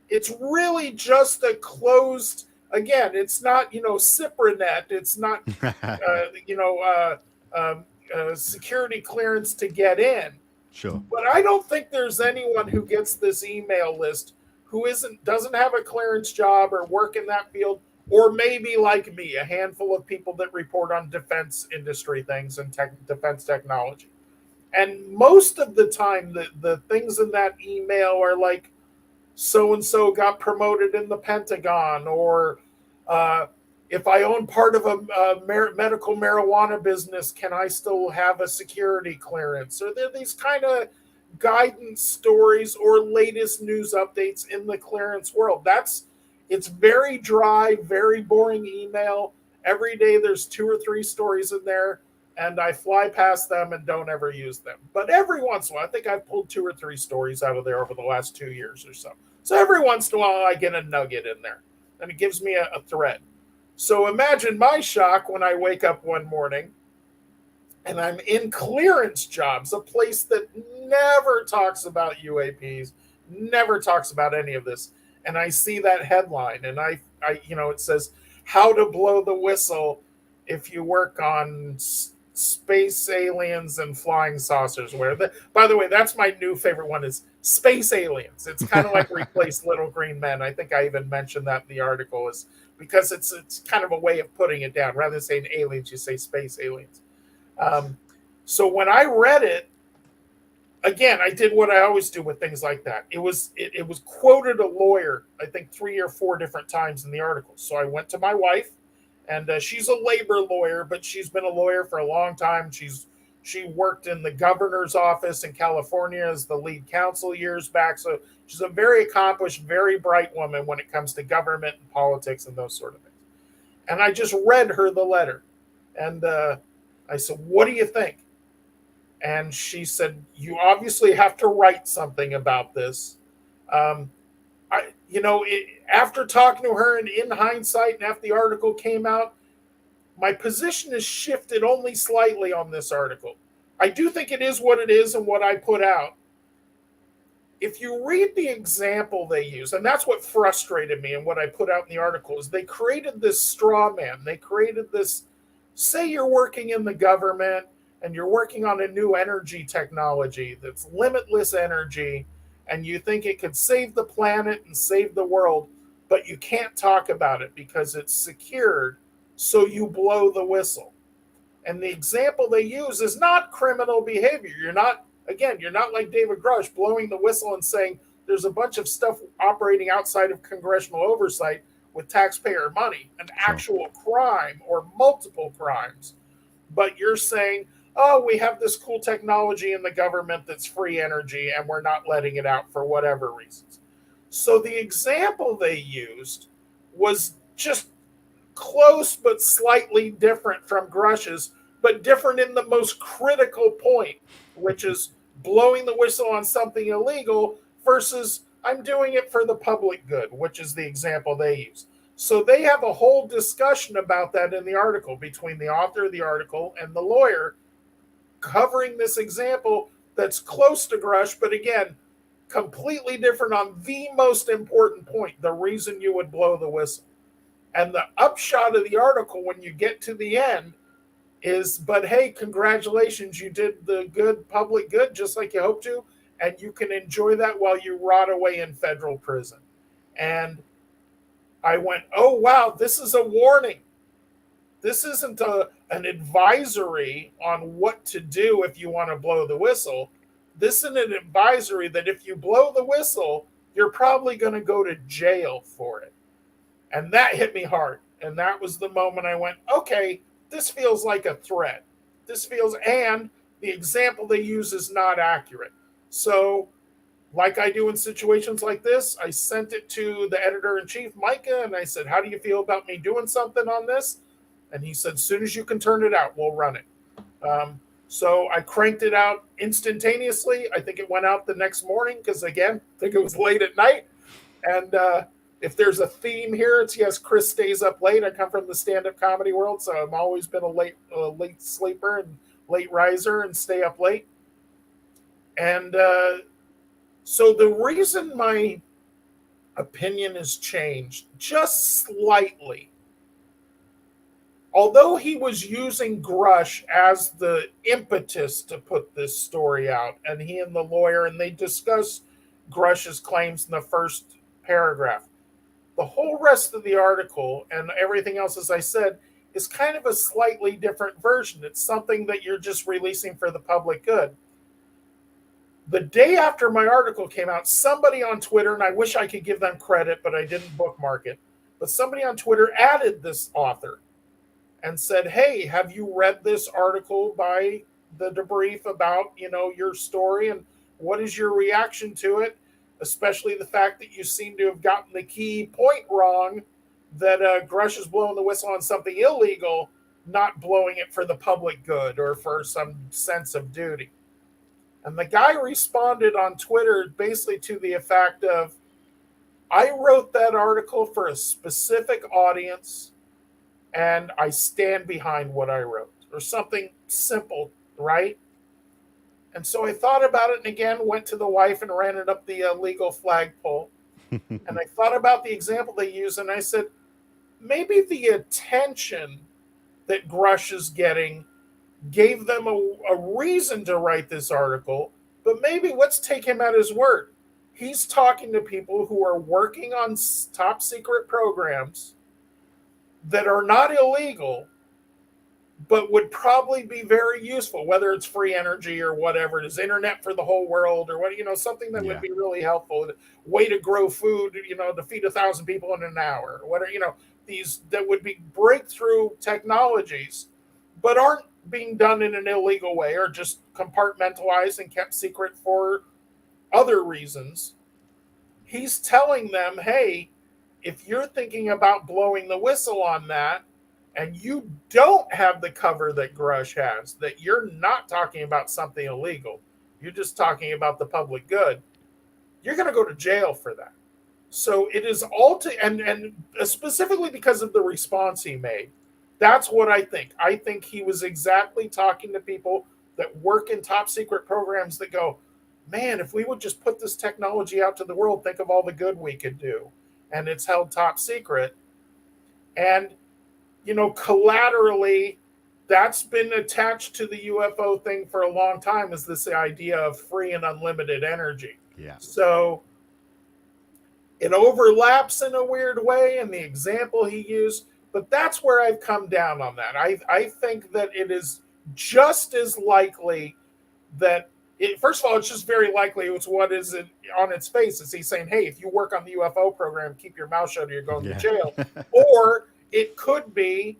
it's really just a closed, again, it's not, Cypranet. It's not, security clearance to get in. Sure. But I don't think there's anyone who gets this email list who doesn't have a clearance job or work in that field, or maybe like me, a handful of people that report on defense industry things and defense technology. And most of the time, the things in that email are like, so-and-so got promoted in the Pentagon, or if I own part of a medical marijuana business, can I still have a security clearance? Or there are these kind of guidance stories or latest news updates in the clearance world. It's very dry, very boring email. Every day there's 2 or 3 stories in there, and I fly past them and don't ever use them. But every once in a while, I think I've pulled 2 or 3 stories out of there over the last 2 years or so. So every once in a while, I get a nugget in there, and it gives me a thread. So imagine my shock when I wake up one morning and I'm in Clearance Jobs, a place that never talks about UAPs, never talks about any of this. And I see that headline, and I it says, how to blow the whistle if you work on space aliens and flying saucers. By the way, that's my new favorite one, is space aliens. It's kind of like replace Little Green Men. I think I even mentioned that in the article, is because it's kind of a way of putting it down. Rather than saying aliens, you say space aliens. So when I read it, again, I did what I always do with things like that. It was quoted a lawyer, I think 3 or 4 different times in the article. So I went to my wife, and she's a labor lawyer, but she's been a lawyer for a long time. She worked in the governor's office in California as the lead counsel years back. So she's a very accomplished, very bright woman when it comes to government and politics and those sort of things. And I just read her the letter, and I said, what do you think? And she said, you obviously have to write something about this. After talking to her and in hindsight, and after the article came out, my position has shifted only slightly on this article. I do think it is what it is and what I put out. If you read the example they use, and that's what frustrated me and what I put out in the article, is they created this straw man. They created this, say you're working in the government and you're working on a new energy technology that's limitless energy, and you think it could save the planet and save the world, but you can't talk about it because it's secured, so you blow the whistle. And the example they use is not criminal behavior. You're not like David Grush blowing the whistle and saying there's a bunch of stuff operating outside of congressional oversight with taxpayer money, an actual crime or multiple crimes. But you're saying, oh, we have this cool technology in the government that's free energy, and we're not letting it out for whatever reasons. So the example they used was just close but slightly different from Grush's, but different in the most critical point, which is blowing the whistle on something illegal versus I'm doing it for the public good, which is the example they use. So they have a whole discussion about that in the article between the author of the article and the lawyer, covering this example that's close to Grush, but again, completely different on the most important point, the reason you would blow the whistle. And the upshot of the article, when you get to the end, is, but hey, congratulations, you did the good, public good, just like you hoped to, and you can enjoy that while you rot away in federal prison. And I went, oh, wow, this is a warning. This isn't an advisory on what to do if you want to blow the whistle. This is an advisory that if you blow the whistle, you're probably going to go to jail for it. And that hit me hard. And that was the moment I went, okay, this feels like a threat. And the example they use is not accurate. So, like I do in situations like this, I sent it to the editor-in-chief, Micah, and I said, how do you feel about me doing something on this? And he said, as soon as you can turn it out, we'll run it. So I cranked it out instantaneously. I think it went out the next morning because, again, I think it was late at night. And if there's a theme here, it's yes, Chris stays up late. I come from the stand-up comedy world, so I've always been a late sleeper and late riser and stay up late. And so the reason my opinion has changed just slightly, although he was using Grush as the impetus to put this story out, and he and the lawyer, and they discuss Grush's claims in the first paragraph, the whole rest of the article and everything else, as I said, is kind of a slightly different version. It's something that you're just releasing for the public good. The day after my article came out, somebody on Twitter, and I wish I could give them credit, but I didn't bookmark it, but somebody on Twitter added this author and said, hey, have you read this article by the Debrief about, your story, and what is your reaction to it? Especially the fact that you seem to have gotten the key point wrong, that Grush is blowing the whistle on something illegal, not blowing it for the public good or for some sense of duty. And the guy responded on Twitter basically to the effect of, I wrote that article for a specific audience, and I stand behind what I wrote, or something simple, right? And so I thought about it, and again, went to the wife and ran it up the legal flagpole. And I thought about the example they use, and I said, maybe the attention that Grush is getting gave them a reason to write this article, but maybe let's take him at his word. He's talking to people who are working on top secret programs that are not illegal, but would probably be very useful, whether it's free energy or whatever it is, internet for the whole world, or something that would be really helpful. Way to grow food, to feed 1,000 people in an hour, or whatever, these that would be breakthrough technologies, but aren't being done in an illegal way or just compartmentalized and kept secret for other reasons. He's telling them, hey, if you're thinking about blowing the whistle on that, and you don't have the cover that Grush has, that you're not talking about something illegal, you're just talking about the public good, you're going to go to jail for that. So it is all and specifically because of the response he made, that's what I think. I think he was exactly talking to people that work in top secret programs that go, man, if we would just put this technology out to the world, think of all the good we could do. And it's held top secret. And collaterally, that's been attached to the UFO thing for a long time, is this idea of free and unlimited energy. Yeah. So it overlaps in a weird way in the example he used, but that's where I've come down on that. I think that it is just as likely that, first of all, it's just very likely it's what is it on its face. Is he saying, hey, if you work on the UFO program, keep your mouth shut or you're going to jail. Or it could be,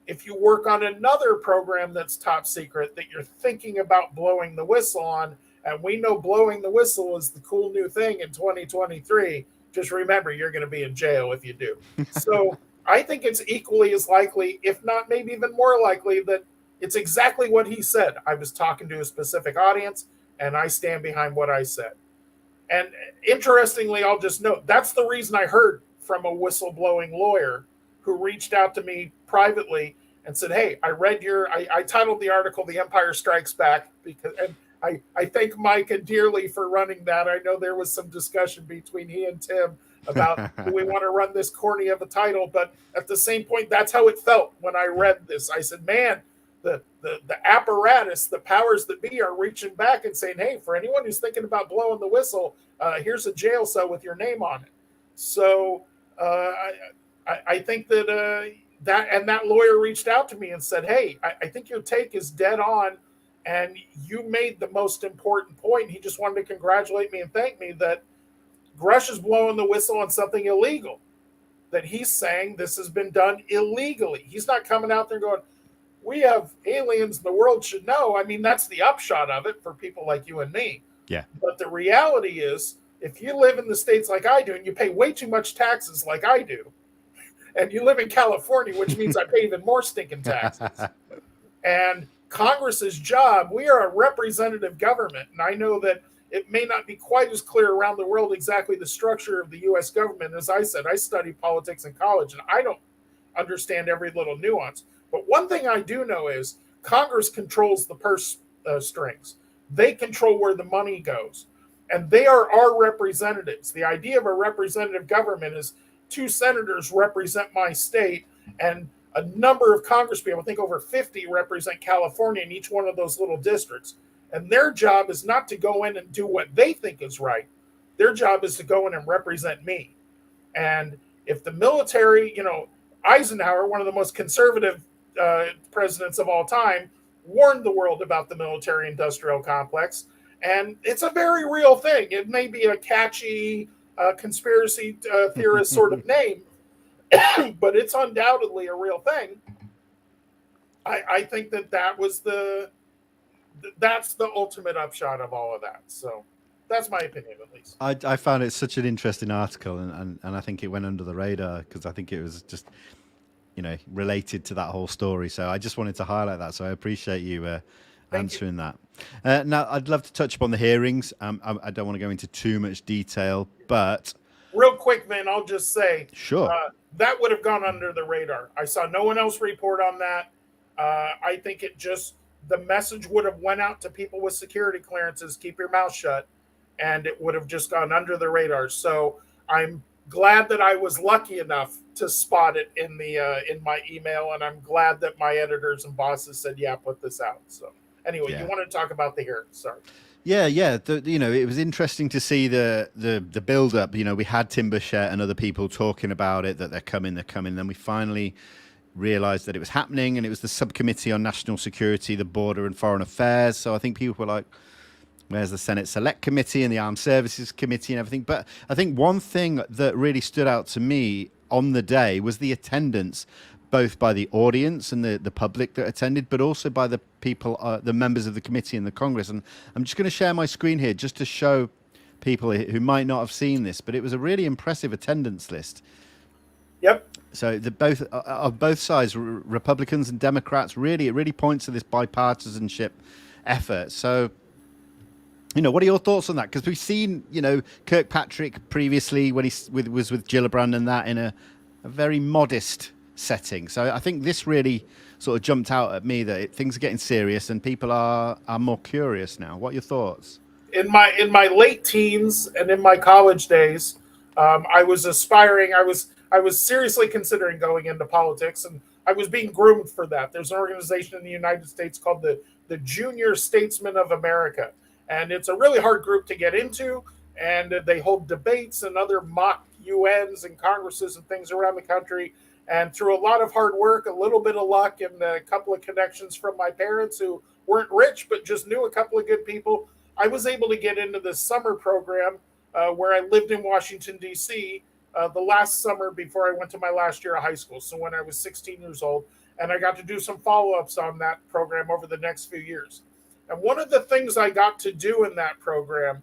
if you work on another program that's top secret that you're thinking about blowing the whistle on, and we know blowing the whistle is the cool new thing in 2023, just remember you're going to be in jail if you do. So I think it's equally as likely, if not maybe even more likely, that it's exactly what he said. I was talking to a specific audience, and I stand behind what I said. And interestingly, I'll just note, that's the reason I heard from a whistleblowing lawyer who reached out to me privately and said, hey, I read I titled the article, The Empire Strikes Back, and I thank Micah dearly for running that. I know there was some discussion between he and Tim about, do we want to run this corny of a title? But at the same point, that's how it felt when I read this. I said, man, the apparatus, the powers that be are reaching back and saying, hey, for anyone who's thinking about blowing the whistle, here's a jail cell with your name on it. So I think that that lawyer reached out to me and said, hey, I think your take is dead on, and you made the most important point. He just wanted to congratulate me and thank me that Grush is blowing the whistle on something illegal, that he's saying this has been done illegally. He's not coming out there going, we have aliens, the world should know. I mean, that's the upshot of it for people like you and me. Yeah. But the reality is, if you live in the States like I do, and you pay way too much taxes like I do, and you live in California, which means I pay even more stinking taxes. And Congress's job, we are a representative government. And I know that it may not be quite as clear around the world exactly the structure of the U.S. government. As I said, I studied politics in college, and I don't understand every little nuance. But one thing I do know is Congress controls the purse strings. They control where the money goes. And they are our representatives. The idea of a representative government is 2 senators represent my state, and a number of congresspeople, I think over 50, represent California in each one of those little districts. And their job is not to go in and do what they think is right. Their job is to go in and represent me. And if the military, Eisenhower, one of the most conservative presidents of all time, warned the world about the military-industrial complex. And it's a very real thing. It may be a catchy conspiracy theorist sort of name, but it's undoubtedly a real thing. I think that's the ultimate upshot of all of that. So that's my opinion, at least. I found it such an interesting article, and I think it went under the radar because I think it was just, related to that whole story. So I just wanted to highlight that. So I appreciate you answering that. Now, I'd love to touch upon the hearings. I don't want to go into too much detail, but... Real quick, Vin, I'll just say, sure, that would have gone under the radar. I saw no one else report on that. I think the message would have went out to people with security clearances, keep your mouth shut, and it would have just gone under the radar. So I'm glad that I was lucky enough to spot it in my email, and I'm glad that my editors and bosses said, yeah, put this out. So anyway, You want to talk about the hearing? Sorry. Yeah. It was interesting to see the build up. We had Tim Burchett and other people talking about it, that they're coming. Then we finally realized that it was happening, and it was the Subcommittee on National Security, the Border and Foreign Affairs. So I think people were like, where's the Senate Select Committee and the Armed Services Committee and everything? But I think one thing that really stood out to me on the day was the attendance, both by the audience and the public that attended, but also by the people, the members of the committee and the Congress. And I'm just going to share my screen here just to show people who might not have seen this, but it was a really impressive attendance list. Yep. So both sides, Republicans and Democrats, it really points to this bipartisanship effort. So, what are your thoughts on that? Because we've seen, Kirkpatrick previously when he was with Gillibrand and that in a very modest setting. So I think this really sort of jumped out at me that things are getting serious and people are more curious now. What are your thoughts? In my late teens and in my college days, I was aspiring. I was seriously considering going into politics, and I was being groomed for that. There's an organization in the United States called the Junior Statesmen of America, and it's a really hard group to get into. And they hold debates and other mock UNs and Congresses and things around the country. And through a lot of hard work, a little bit of luck, and a couple of connections from my parents who weren't rich but just knew a couple of good people, I was able to get into this summer program where I lived in Washington, D.C. The last summer before I went to my last year of high school. So when I was 16 years old, and I got to do some follow-ups on that program over the next few years. And one of the things I got to do in that program,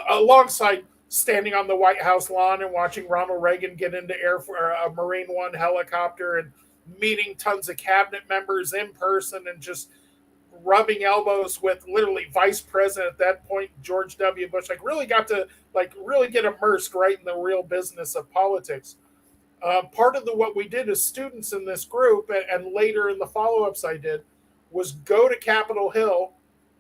alongside standing on the White House lawn and watching Ronald Reagan get into a Marine One helicopter and meeting tons of cabinet members in person and just rubbing elbows with literally Vice President at that point, George W. Bush, really got to really get immersed right in the real business of politics. Part of what we did as students in this group, and later in the follow-ups I did, was go to Capitol Hill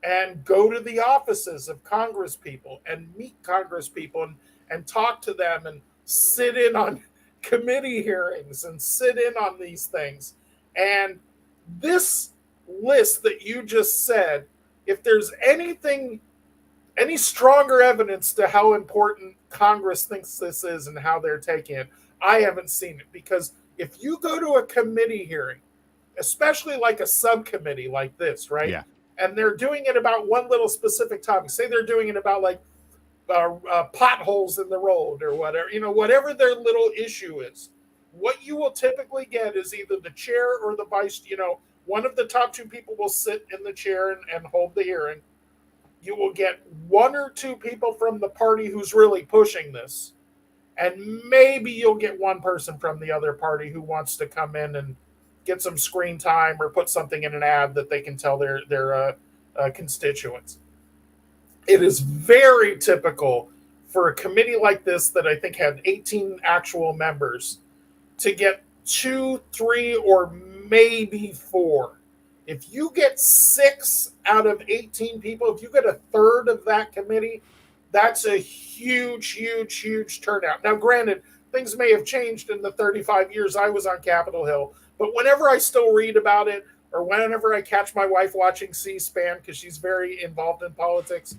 and go to the offices of Congress people and meet Congress people and talk to them and sit in on committee hearings and sit in on these things. And this list that you just said, if there's any stronger evidence to how important Congress thinks this is and how they're taking it, I haven't seen it. Because if you go to a committee hearing, especially like a subcommittee like this, right? Yeah. And they're doing it about one little specific topic. Say they're doing it about potholes in the road or whatever, whatever their little issue is. What you will typically get is either the chair or the vice, one of the top two people will sit in the chair and hold the hearing. You will get one or two people from the party who's really pushing this. And maybe you'll get one person from the other party who wants to come in and get some screen time or put something in an ad that they can tell their constituents. It is very typical for a committee like this that I think had 18 actual members to get 2, 3, or maybe 4. If you get 6 out of 18 people, if you get a third of that committee, that's a huge, huge, huge turnout. Now, granted, things may have changed in the 35 years I was on Capitol Hill, but whenever I still read about it, or whenever I catch my wife watching C-SPAN, because she's very involved in politics,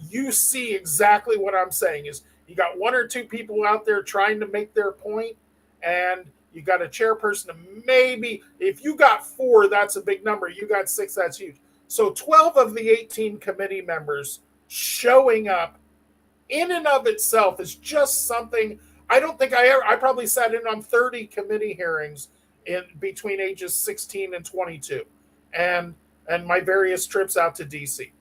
you see exactly what I'm saying is you got 1 or 2 people out there trying to make their point, and you got a chairperson. Maybe if you got 4, that's a big number. You got 6, that's huge. So 12 of the 18 committee members showing up in and of itself is just something. I don't think I probably sat in on 30 committee hearings in between ages 16 and 22 and my various trips out to DC.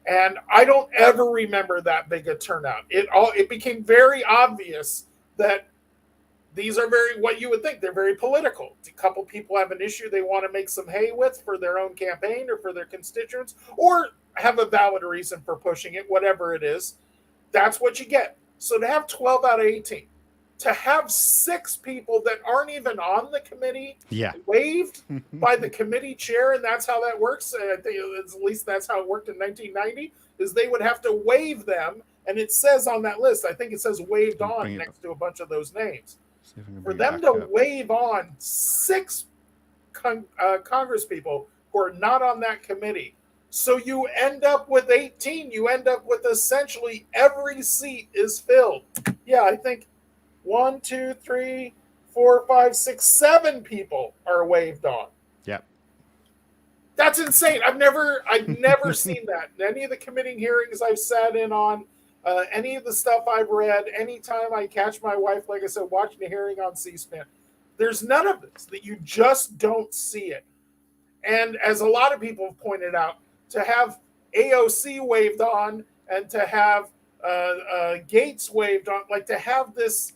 And I don't ever remember that big a turnout. It became very obvious that these are what you would think. They're very political. A couple people have an issue they want to make some hay with for their own campaign or for their constituents, or have a valid reason for pushing it, whatever it is. That's what you get. So to have 12 out of 18, to have 6 people that aren't even on the committee waived by the committee chair, and that's how that works. I think at least that's how it worked in 1990, is they would have to waive them, and it says on that list, I think it says waived on next to a bunch of those names. For them to waive on 6 Congress people who are not on that committee, so you end up with 18. You end up with essentially every seat is filled. Yeah, I think 1, 2, 3, 4, 5, 6, 7 people are waived on. Yep. That's insane. I've never seen that in any of the committee hearings I've sat in on, any of the stuff I've read. Anytime I catch my wife, like I said, watching a hearing on C-SPAN, there's none of this. That you just don't see it. And as a lot of people have pointed out, to have AOC waived on and to have Gates waived on, like to have this,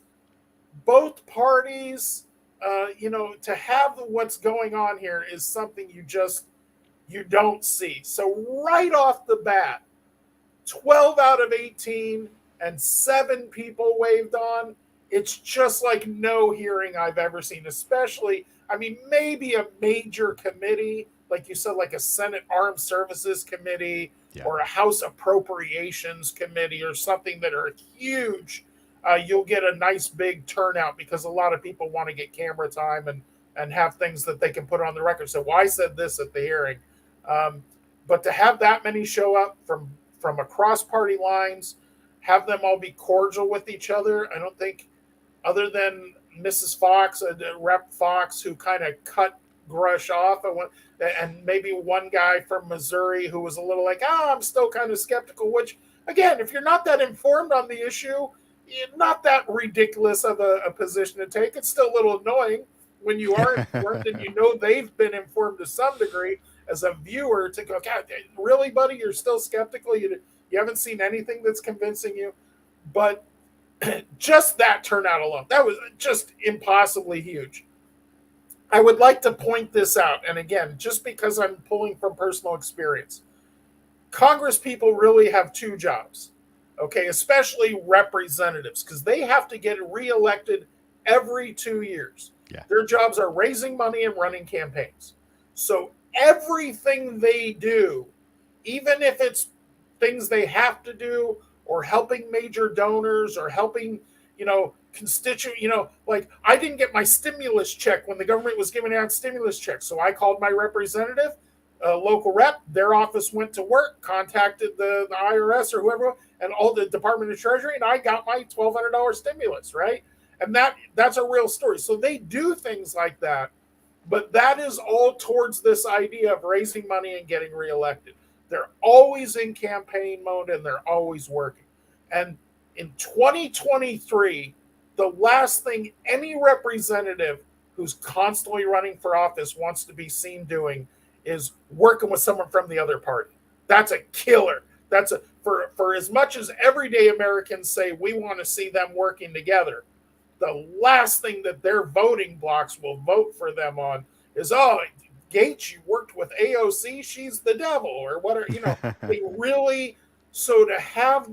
both parties, to have what's going on here is something you don't see. So right off the bat, 12 out of 18 and 7 people waived on, it's just like no hearing I've ever seen, especially, maybe a major committee, like you said, like a Senate Armed Services Committee or a House Appropriations Committee or something that are huge. You'll get a nice big turnout because a lot of people want to get camera time and have things that they can put on the record. So I said this at the hearing. But to have that many show up from across party lines, have them all be cordial with each other, I don't think, other than Mrs. Fox, Rep. Fox, who kind of cut Grush off, and maybe one guy from Missouri who was a little like, I'm still kind of skeptical, which, again, if you're not that informed on the issue, not that ridiculous of a position to take. It's still a little annoying when you are informed and you know they've been informed to some degree as a viewer to go, God, really, buddy, you're still skeptical? You haven't seen anything that's convincing you? But just that turnout alone, that was just impossibly huge. I would like to point this out, and again, just because I'm pulling from personal experience, Congress people really have 2 jobs, okay, especially representatives, because they have to get reelected every 2 years. Yeah. Their jobs are raising money and running campaigns. So everything they do, even if it's things they have to do or helping major donors or helping, like I didn't get my stimulus check when the government was giving out stimulus checks. So I called my representative, local rep, their office went to work, contacted the IRS or whoever, and all the Department of Treasury, and I got my $1,200 stimulus, right? And that's a real story. So they do things like that, but that is all towards this idea of raising money and getting reelected. They're always in campaign mode and they're always working. And in 2023, the last thing any representative who's constantly running for office wants to be seen doing is working with someone from the other party. That's a killer. That's a for as much as everyday Americans say we want to see them working together, the last thing that their voting blocks will vote for them on is, oh, Gates, you worked with AOC, she's the devil, or whatever. They really, so to have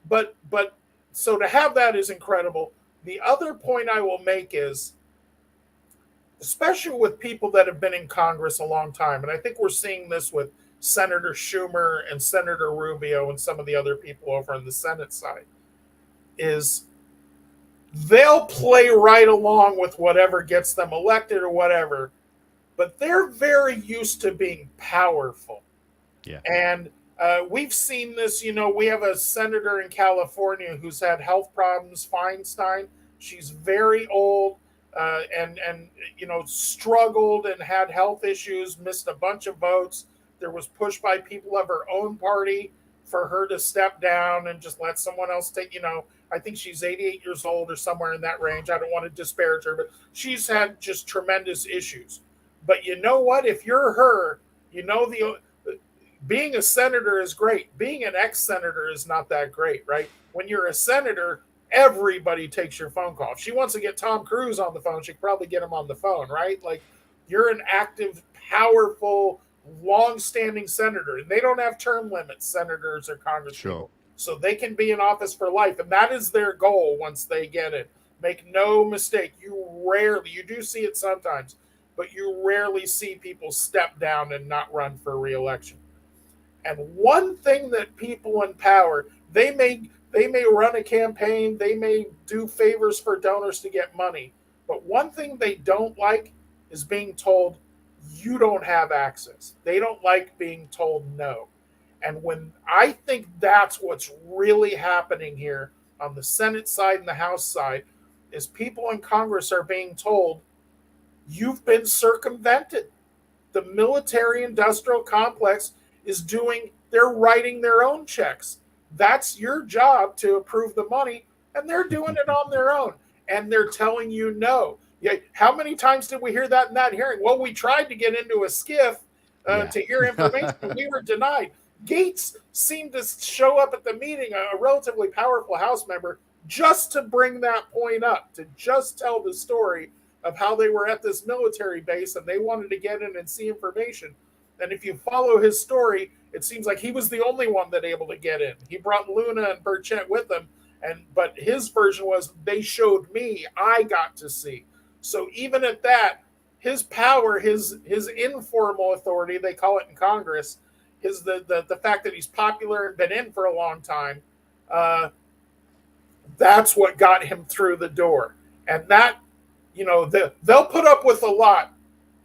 that is incredible. The other point I will make is, especially with people that have been in Congress a long time, and I think we're seeing this with Senator Schumer and Senator Rubio and some of the other people over on the Senate side, is they'll play right along with whatever gets them elected or whatever, but they're very used to being powerful. Yeah. And we've seen this, we have a senator in California who's had health problems, Feinstein. She's very old and struggled and had health issues, missed a bunch of votes. There was push by people of her own party for her to step down and just let someone else take, I think she's 88 years old or somewhere in that range. I don't want to disparage her, but she's had just tremendous issues. But you know what? If you're her, being a senator is great. Being an ex-senator is not that great, right? When you're a senator, everybody takes your phone call. If she wants to get Tom Cruise on the phone, she could probably get him on the phone, right? Like, you're an active, powerful, long-standing senator, and they don't have term limits, senators or congresspeople. Sure. So they can be in office for life, and that is their goal once they get it. Make no mistake, you do see it sometimes, but you rarely see people step down and not run for re-election. And one thing that people in power, they may run a campaign, they may do favors for donors to get money, but one thing they don't like is being told you don't have access. They don't like being told no. And when I think that's what's really happening here on the Senate side and the House side, is people in Congress are being told, you've been circumvented. The military-industrial complex they're writing their own checks. That's your job to approve the money, and they're doing it on their own. And they're telling you no. Yeah, how many times did we hear that in that hearing? Well, we tried to get into a skiff to hear information, and we were denied. Gates seemed to show up at the meeting, a relatively powerful House member, just to bring that point up, to just tell the story of how they were at this military base and they wanted to get in and see information. And if you follow his story, it seems like he was the only one that able to get in. He brought Luna and Burchett with him, but his version was, they showed me, I got to see. So even at that, his power, his informal authority, they call it in Congress, is the fact that he's popular and been in for a long time. That's what got him through the door. And that, they'll put up with a lot,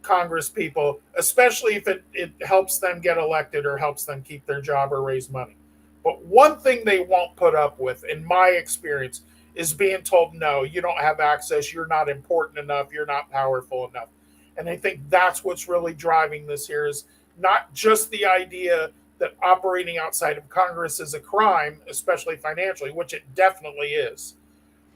Congress people, especially if it helps them get elected or helps them keep their job or raise money. But one thing they won't put up with, in my experience, is being told, no, you don't have access, you're not important enough, you're not powerful enough. And I think that's what's really driving this here, is not just the idea that operating outside of Congress is a crime, especially financially, which it definitely is,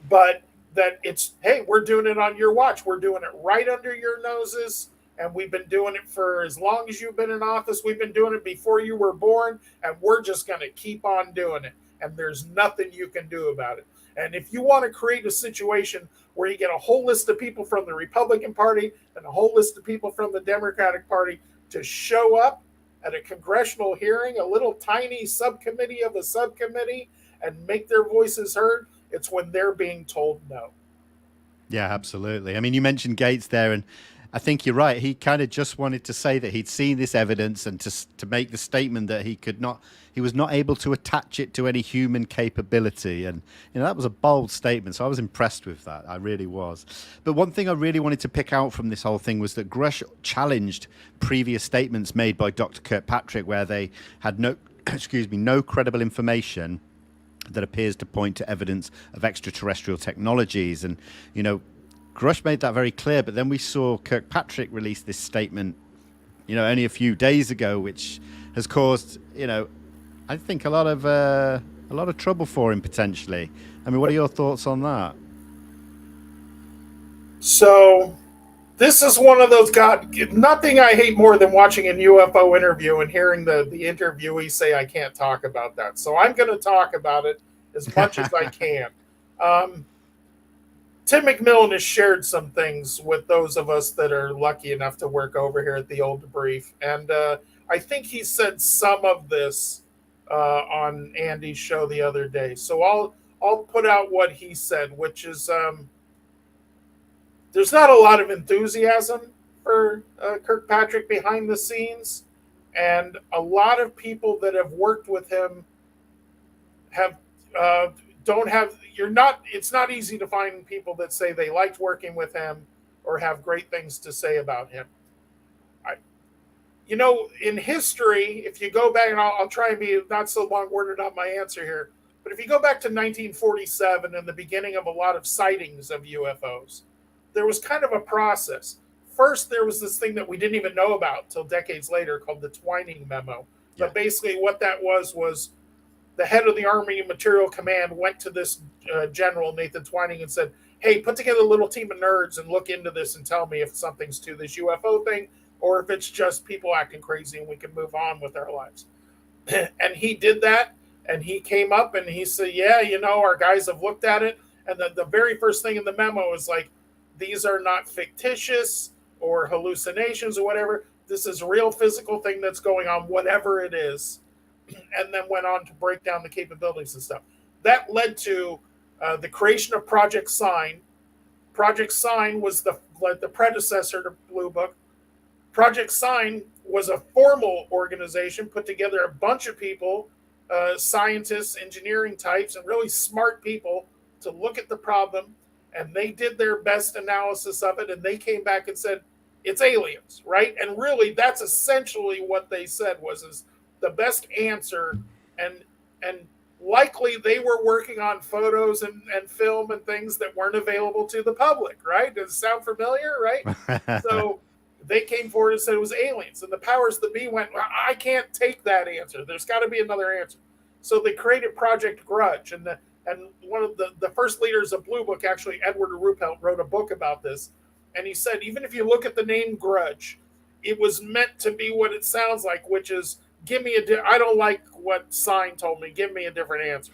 but that it's, hey, we're doing it on your watch. We're doing it right under your noses, and we've been doing it for as long as you've been in office. We've been doing it before you were born, and we're just going to keep on doing it, and there's nothing you can do about it. And if you want to create a situation where you get a whole list of people from the Republican Party and a whole list of people from the Democratic Party to show up at a congressional hearing, a little tiny subcommittee of a subcommittee, and make their voices heard, it's when they're being told no. Yeah, absolutely. I mean, you mentioned Gates there, and I think you're right. He kind of just wanted to say that he'd seen this evidence and to make the statement that he was not able to attach it to any human capability. And, that was a bold statement. So I was impressed with that. I really was. But one thing I really wanted to pick out from this whole thing was that Grush challenged previous statements made by Dr. Kirkpatrick, where they had no credible information that appears to point to evidence of extraterrestrial technologies. And, Grush made that very clear, but then we saw Kirkpatrick release this statement, only a few days ago, which has caused, I think a lot a lot of trouble for him potentially. I mean, what are your thoughts on that? So this is one of those, God, nothing I hate more than watching a UFO interview and hearing the interviewee say, I can't talk about that. So I'm going to talk about it as much as I can. Tim McMillan has shared some things with those of us that are lucky enough to work over here at the old Debrief. And I think he said some of this on Andy's show the other day. So I'll put out what he said, which is there's not a lot of enthusiasm for Kirkpatrick behind the scenes. And a lot of people that have worked with him have don't have, it's not easy to find people that say they liked working with him or have great things to say about him. In history, if you go back, and I'll try and be not so long-worded on my answer here, but if you go back to 1947 and the beginning of a lot of sightings of UFOs, there was kind of a process. First, there was this thing that we didn't even know about till decades later called the Twining Memo. Yeah. But basically what that was the head of the Army Material Command went to this general, Nathan Twining, and said, hey, put together a little team of nerds and look into this and tell me if something's to this UFO thing or if it's just people acting crazy and we can move on with our lives. And he did that, and he came up and he said, yeah, our guys have looked at it. And the very first thing in the memo is like, these are not fictitious or hallucinations or whatever. This is a real physical thing that's going on, whatever it is. And then went on to break down the capabilities and stuff. That led to the creation of Project Sign. Project Sign was the predecessor to Blue Book. Project Sign was a formal organization put together a bunch of people, scientists, engineering types, and really smart people to look at the problem. And they did their best analysis of it, and they came back and said, it's aliens, right? And really, that's essentially what they said is the best answer. And likely they were working on photos and film and things that weren't available to the public, right? Does it sound familiar, right? So they came forward and said it was aliens. And the powers that be went, I can't take that answer. There's got to be another answer. So they created Project Grudge. And one of the first leaders of Blue Book, actually, Edward Ruppelt, wrote a book about this. And he said, even if you look at the name Grudge, it was meant to be what it sounds like, which is, I don't like what Sign told me. Give me a different answer.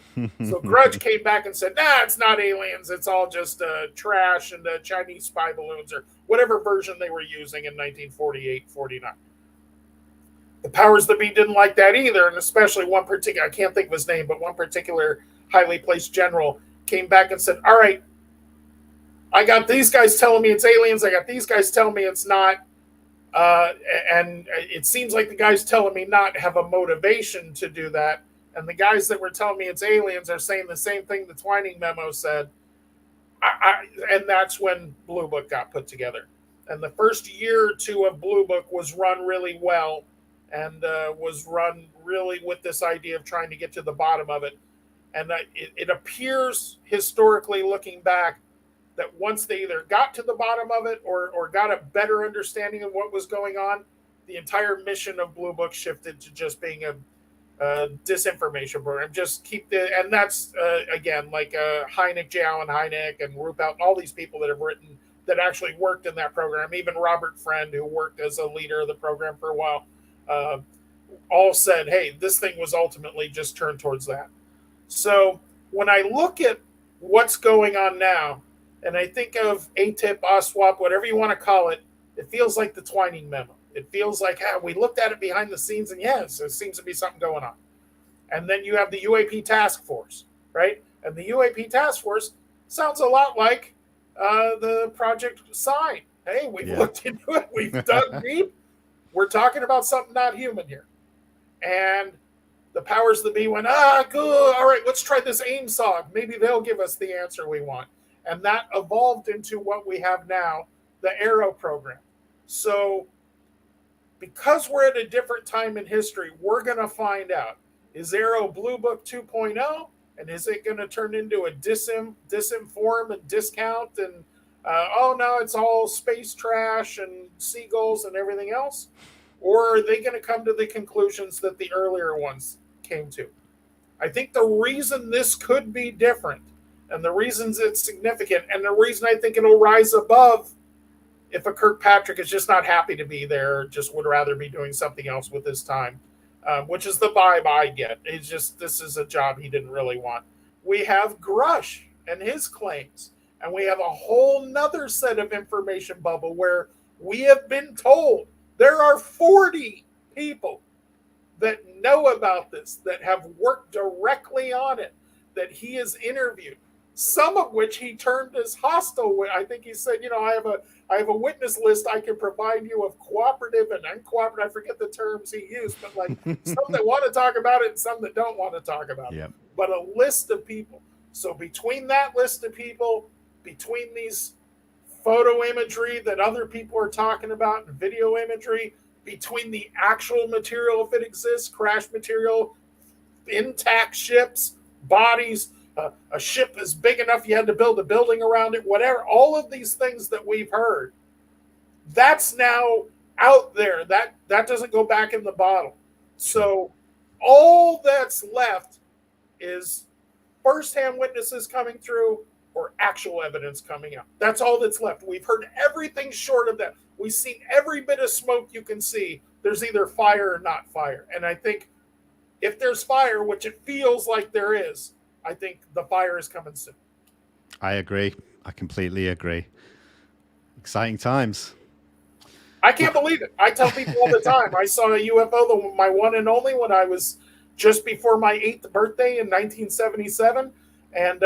So Grudge came back and said, it's not aliens. It's all just trash and Chinese spy balloons or whatever version they were using in 1948, 49. The powers that be didn't like that either. And especially one particular, I can't think of his name, but one particular highly placed general came back and said, all right, I got these guys telling me it's aliens. I got these guys telling me it's not. And it seems like the guys telling me not have a motivation to do that. And the guys that were telling me it's aliens are saying the same thing the Twining Memo said. And that's when Blue Book got put together. And the first year or two of Blue Book was run really well and was run really with this idea of trying to get to the bottom of it. And it appears, historically looking back, that once they either got to the bottom of it or got a better understanding of what was going on, the entire mission of Blue Book shifted to just being a disinformation program. Just keep and that's, again, like Hynek, J. Allen Hynek, and Ruppelt, and all these people that have written, that actually worked in that program, even Robert Friend, who worked as a leader of the program for a while, all said, hey, this thing was ultimately just turned towards that. So when I look at what's going on now, and I think of ATIP, OSWAP, whatever you want to call it, it feels like the Twining Memo. It feels like, we looked at it behind the scenes, and yes, there seems to be something going on. And then you have the UAP Task Force, right? And the UAP Task Force sounds a lot like the Project Sign. Hey, we've looked into it. We've dug deep. We're talking about something not human here. And the powers that be went, good. All right, let's try this AIM-SOG. Maybe they'll give us the answer we want. And that evolved into what we have now, the Arrow program. So because we're at a different time in history, we're going to find out, is Arrow Blue Book 2.0? And is it going to turn into a disinform and discount? And, no, it's all space trash and seagulls and everything else? Or are they going to come to the conclusions that the earlier ones came to? I think the reason this could be different, and the reasons it's significant, and the reason I think it'll rise above if a Kirkpatrick is just not happy to be there, just would rather be doing something else with his time, which is the vibe I get. It's just, this is a job he didn't really want. We have Grush and his claims, and we have a whole nother set of information bubble where we have been told there are 40 people that know about this, that have worked directly on it, that he has interviewed, some of which he termed as hostile. I think he said, I have a witness list I can provide you of cooperative and uncooperative. I forget the terms he used, but like some that want to talk about it and some that don't want to talk about it. But a list of people. So between that list of people, between these photo imagery that other people are talking about and video imagery, between the actual material, if it exists, crash material, intact ships, bodies, a ship is big enough you had to build a building around it, whatever, all of these things that we've heard, that's now out there. That doesn't go back in the bottle. So all that's left is firsthand witnesses coming through or actual evidence coming out. That's all that's left. We've heard everything short of that. We've seen every bit of smoke you can see. There's either fire or not fire. And I think if there's fire, which it feels like there is, I think the fire is coming soon. I agree. I completely agree. Exciting times. I can't believe it. I tell people all the time, I saw a UFO, my one and only, when I was just before my 8th birthday in 1977. And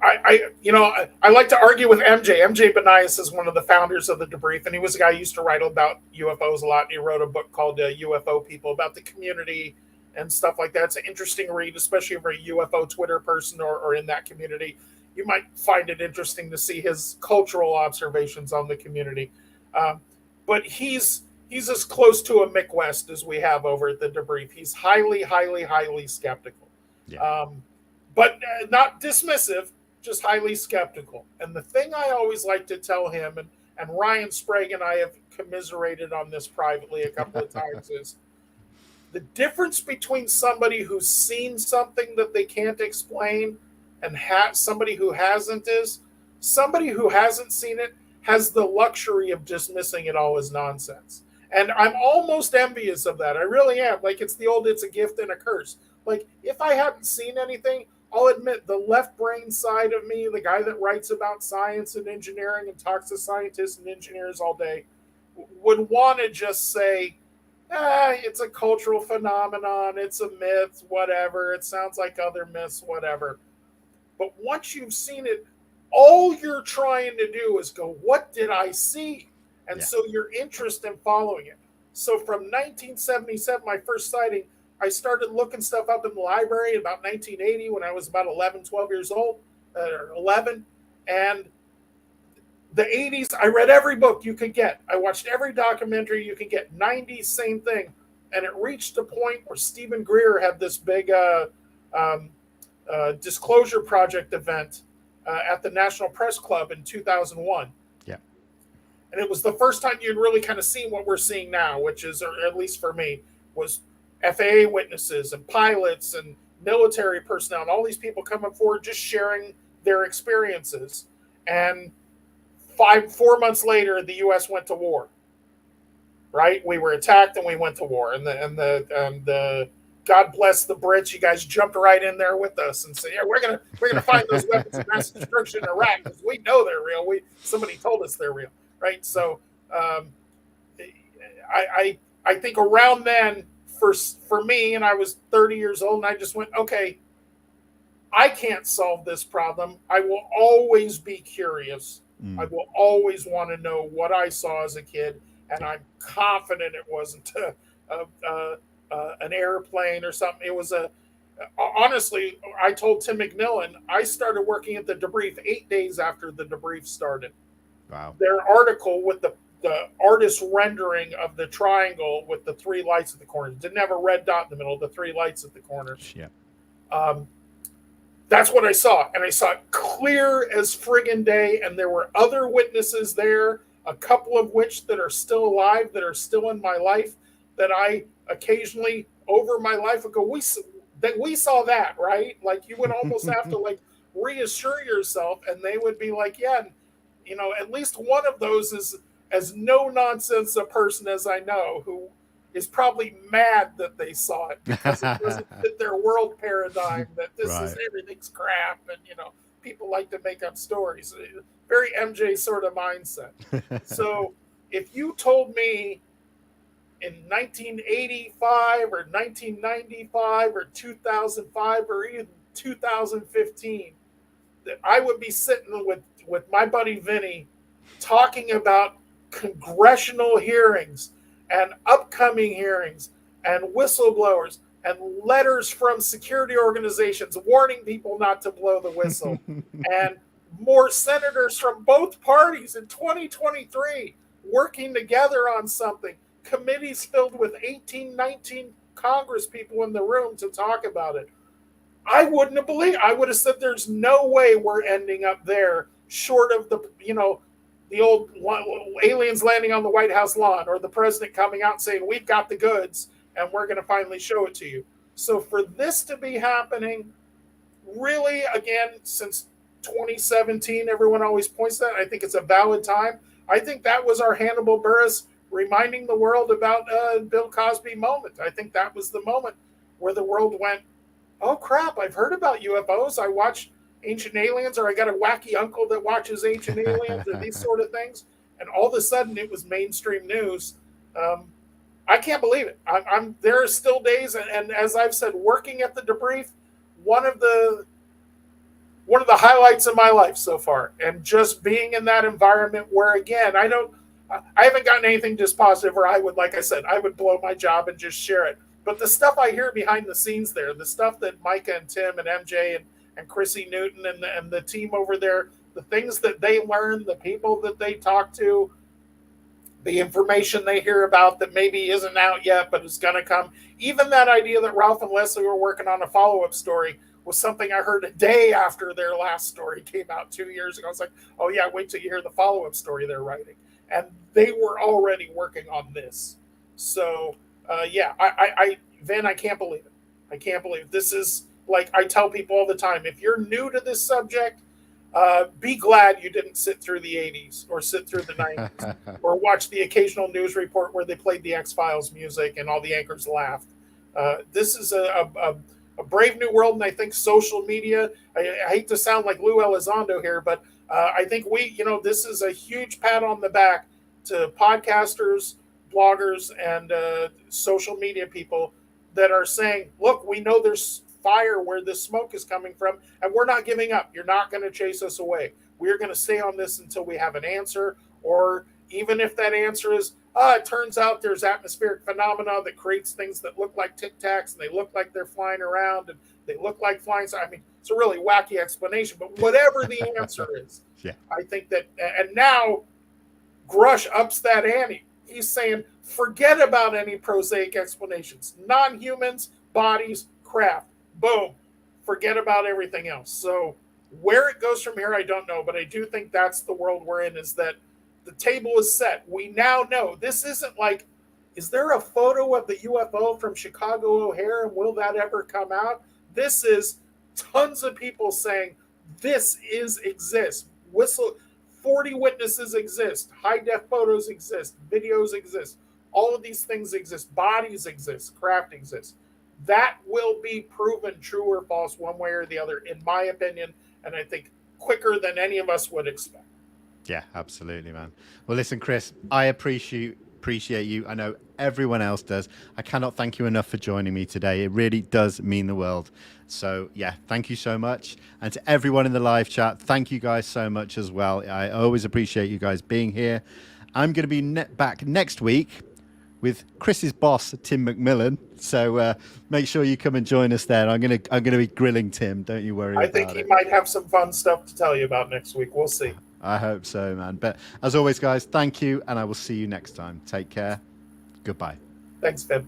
I like to argue with MJ. MJ Benias is one of the founders of the Debrief, and he was a guy who used to write about UFOs a lot. And he wrote a book called UFO People, about the community and stuff like that. It's an interesting read, especially if you're a UFO Twitter person or in that community. You might find it interesting to see his cultural observations on the community. But he's as close to a Mick West as we have over at the Debrief. He's highly, highly, highly skeptical. Yeah. But not dismissive, just highly skeptical. And the thing I always like to tell him, and Ryan Sprague and I have commiserated on this privately a couple of times, is the difference between somebody who's seen something that they can't explain and somebody who hasn't is somebody who hasn't seen it has the luxury of dismissing it all as nonsense. And I'm almost envious of that. I really am. Like, it's a gift and a curse. Like, if I hadn't seen anything, I'll admit the left brain side of me, the guy that writes about science and engineering and talks to scientists and engineers all day, would want to just say, it's a cultural phenomenon, it's a myth, whatever, it sounds like other myths, whatever. But once you've seen it, all you're trying to do is go, what did I see? And so your interest in following it. So from 1977, my first sighting, I started looking stuff up in the library about 1980 when I was about 11, 12 years old, or 11. And the 80s, I read every book you could get. I watched every documentary you could get. 90s, same thing. And it reached a point where Stephen Greer had this big Disclosure Project event at the National Press Club in 2001. Yeah. And it was the first time you'd really kind of seen what we're seeing now, which is, or at least for me, was FAA witnesses and pilots and military personnel and all these people coming forward just sharing their experiences. And 4 months later, the U.S. went to war. Right? We were attacked and we went to war. And the God bless the Brits. You guys jumped right in there with us and said, "Yeah, we're gonna find those weapons of mass destruction in Iraq because we know they're real. Somebody told us they're real." Right? So, I think around then, for me, and I was 30 years old, and I just went, okay, I can't solve this problem. I will always be curious. I will always want to know what I saw as a kid, and I'm confident it wasn't an airplane or something. It was honestly, I told Tim McMillan, I started working at the Debrief 8 days after the Debrief started. Wow. Their article with the artist rendering of the triangle with the three lights at the corners. Didn't have a red dot in the middle, the three lights at the corners. Yeah. That's what I saw. And I saw it clear as friggin' day. And there were other witnesses there, a couple of which that are still alive, that are still in my life, that I occasionally over my life and go, we saw that, right? Like you would almost have to like reassure yourself, and they would be like, yeah, you know, at least one of those is as no nonsense a person as I know who is probably mad that they saw it because it doesn't fit their world paradigm that this is everything's crap, and you know, people like to make up stories. Very MJ sort of mindset. So if you told me in 1985 or 1995 or 2005 or even 2015 that I would be sitting with my buddy Vinny talking about congressional hearings and upcoming hearings and whistleblowers and letters from security organizations warning people not to blow the whistle and more senators from both parties in 2023 working together on something, committees filled with 18, 19 Congress people in the room to talk about it. I wouldn't have believed. I would have said there's no way we're ending up there short of the, you know, the old aliens landing on the White House lawn or the president coming out and saying, we've got the goods and we're going to finally show it to you. So for this to be happening, really, again, since 2017, everyone always points to that. I think it's a valid time. I think that was our Hannibal Buress reminding the world about Bill Cosby moment. I think that was the moment where the world went, oh, crap, I've heard about UFOs. I watch Ancient Aliens, or I got a wacky uncle that watches Ancient Aliens, or these sort of things. And all of a sudden, it was mainstream news. I can't believe it. There are still days, and as I've said, working at the Debrief, one of the highlights of my life so far, and just being in that environment where, again, I haven't gotten anything just positive, or I would, like I said, I would blow my job and just share it. But the stuff I hear behind the scenes there, the stuff that Micah and Tim and MJ and Chrissy Newton and the team over there, the things that they learn, the people that they talk to, the information they hear about that maybe isn't out yet but is going to come. Even that idea that Ralph and Leslie were working on a follow-up story was something I heard a day after their last story came out 2 years ago. I was like, oh yeah, wait till you hear the follow-up story they're writing. And they were already working on this. So yeah, Vin, I can't believe it. I can't believe it. This is, like I tell people all the time, if you're new to this subject, be glad you didn't sit through the 80s or sit through the 90s or watch the occasional news report where they played the X-Files music and all the anchors laughed. This is a brave new world, and I think social media, I hate to sound like Lou Elizondo here, but I think this is a huge pat on the back to podcasters, bloggers, and social media people that are saying, look, we know there's fire where this smoke is coming from, and we're not giving up. You're not going to chase us away. We're going to stay on this until we have an answer, or even if that answer is, it turns out there's atmospheric phenomena that creates things that look like Tic Tacs, and they look like they're flying around, and they look like flying. I mean, it's a really wacky explanation, but whatever the answer is, yeah. I think that, and now Grush ups that ante. He's saying, forget about any prosaic explanations. Non-humans, bodies, craft. Boom. Forget about everything else. So where it goes from here, I don't know, but I do think that's the world we're in, is that the table is set. We now know. This isn't like, is there a photo of the UFO from Chicago O'Hare, and will that ever come out? This is tons of people saying this exists. 40 witnesses exist. High-def photos exist. Videos exist. All of these things exist. Bodies exist. Craft exists. That will be proven true or false one way or the other, in my opinion, and I think quicker than any of us would expect. Yeah, absolutely, man. Well, listen, Chris, I appreciate you. I know everyone else does. I cannot thank you enough for joining me today. It really does mean the world. So, yeah, thank you so much. And to everyone in the live chat, thank you guys so much as well. I always appreciate you guys being here. I'm going to be back next week with Chris's boss, Tim McMillan. So make sure you come and join us there. I'm gonna be grilling Tim. Don't you worry about it. I think he might have some fun stuff to tell you about next week. We'll see. I hope so, man. But as always, guys, thank you, and I will see you next time. Take care. Goodbye. Thanks, Fib.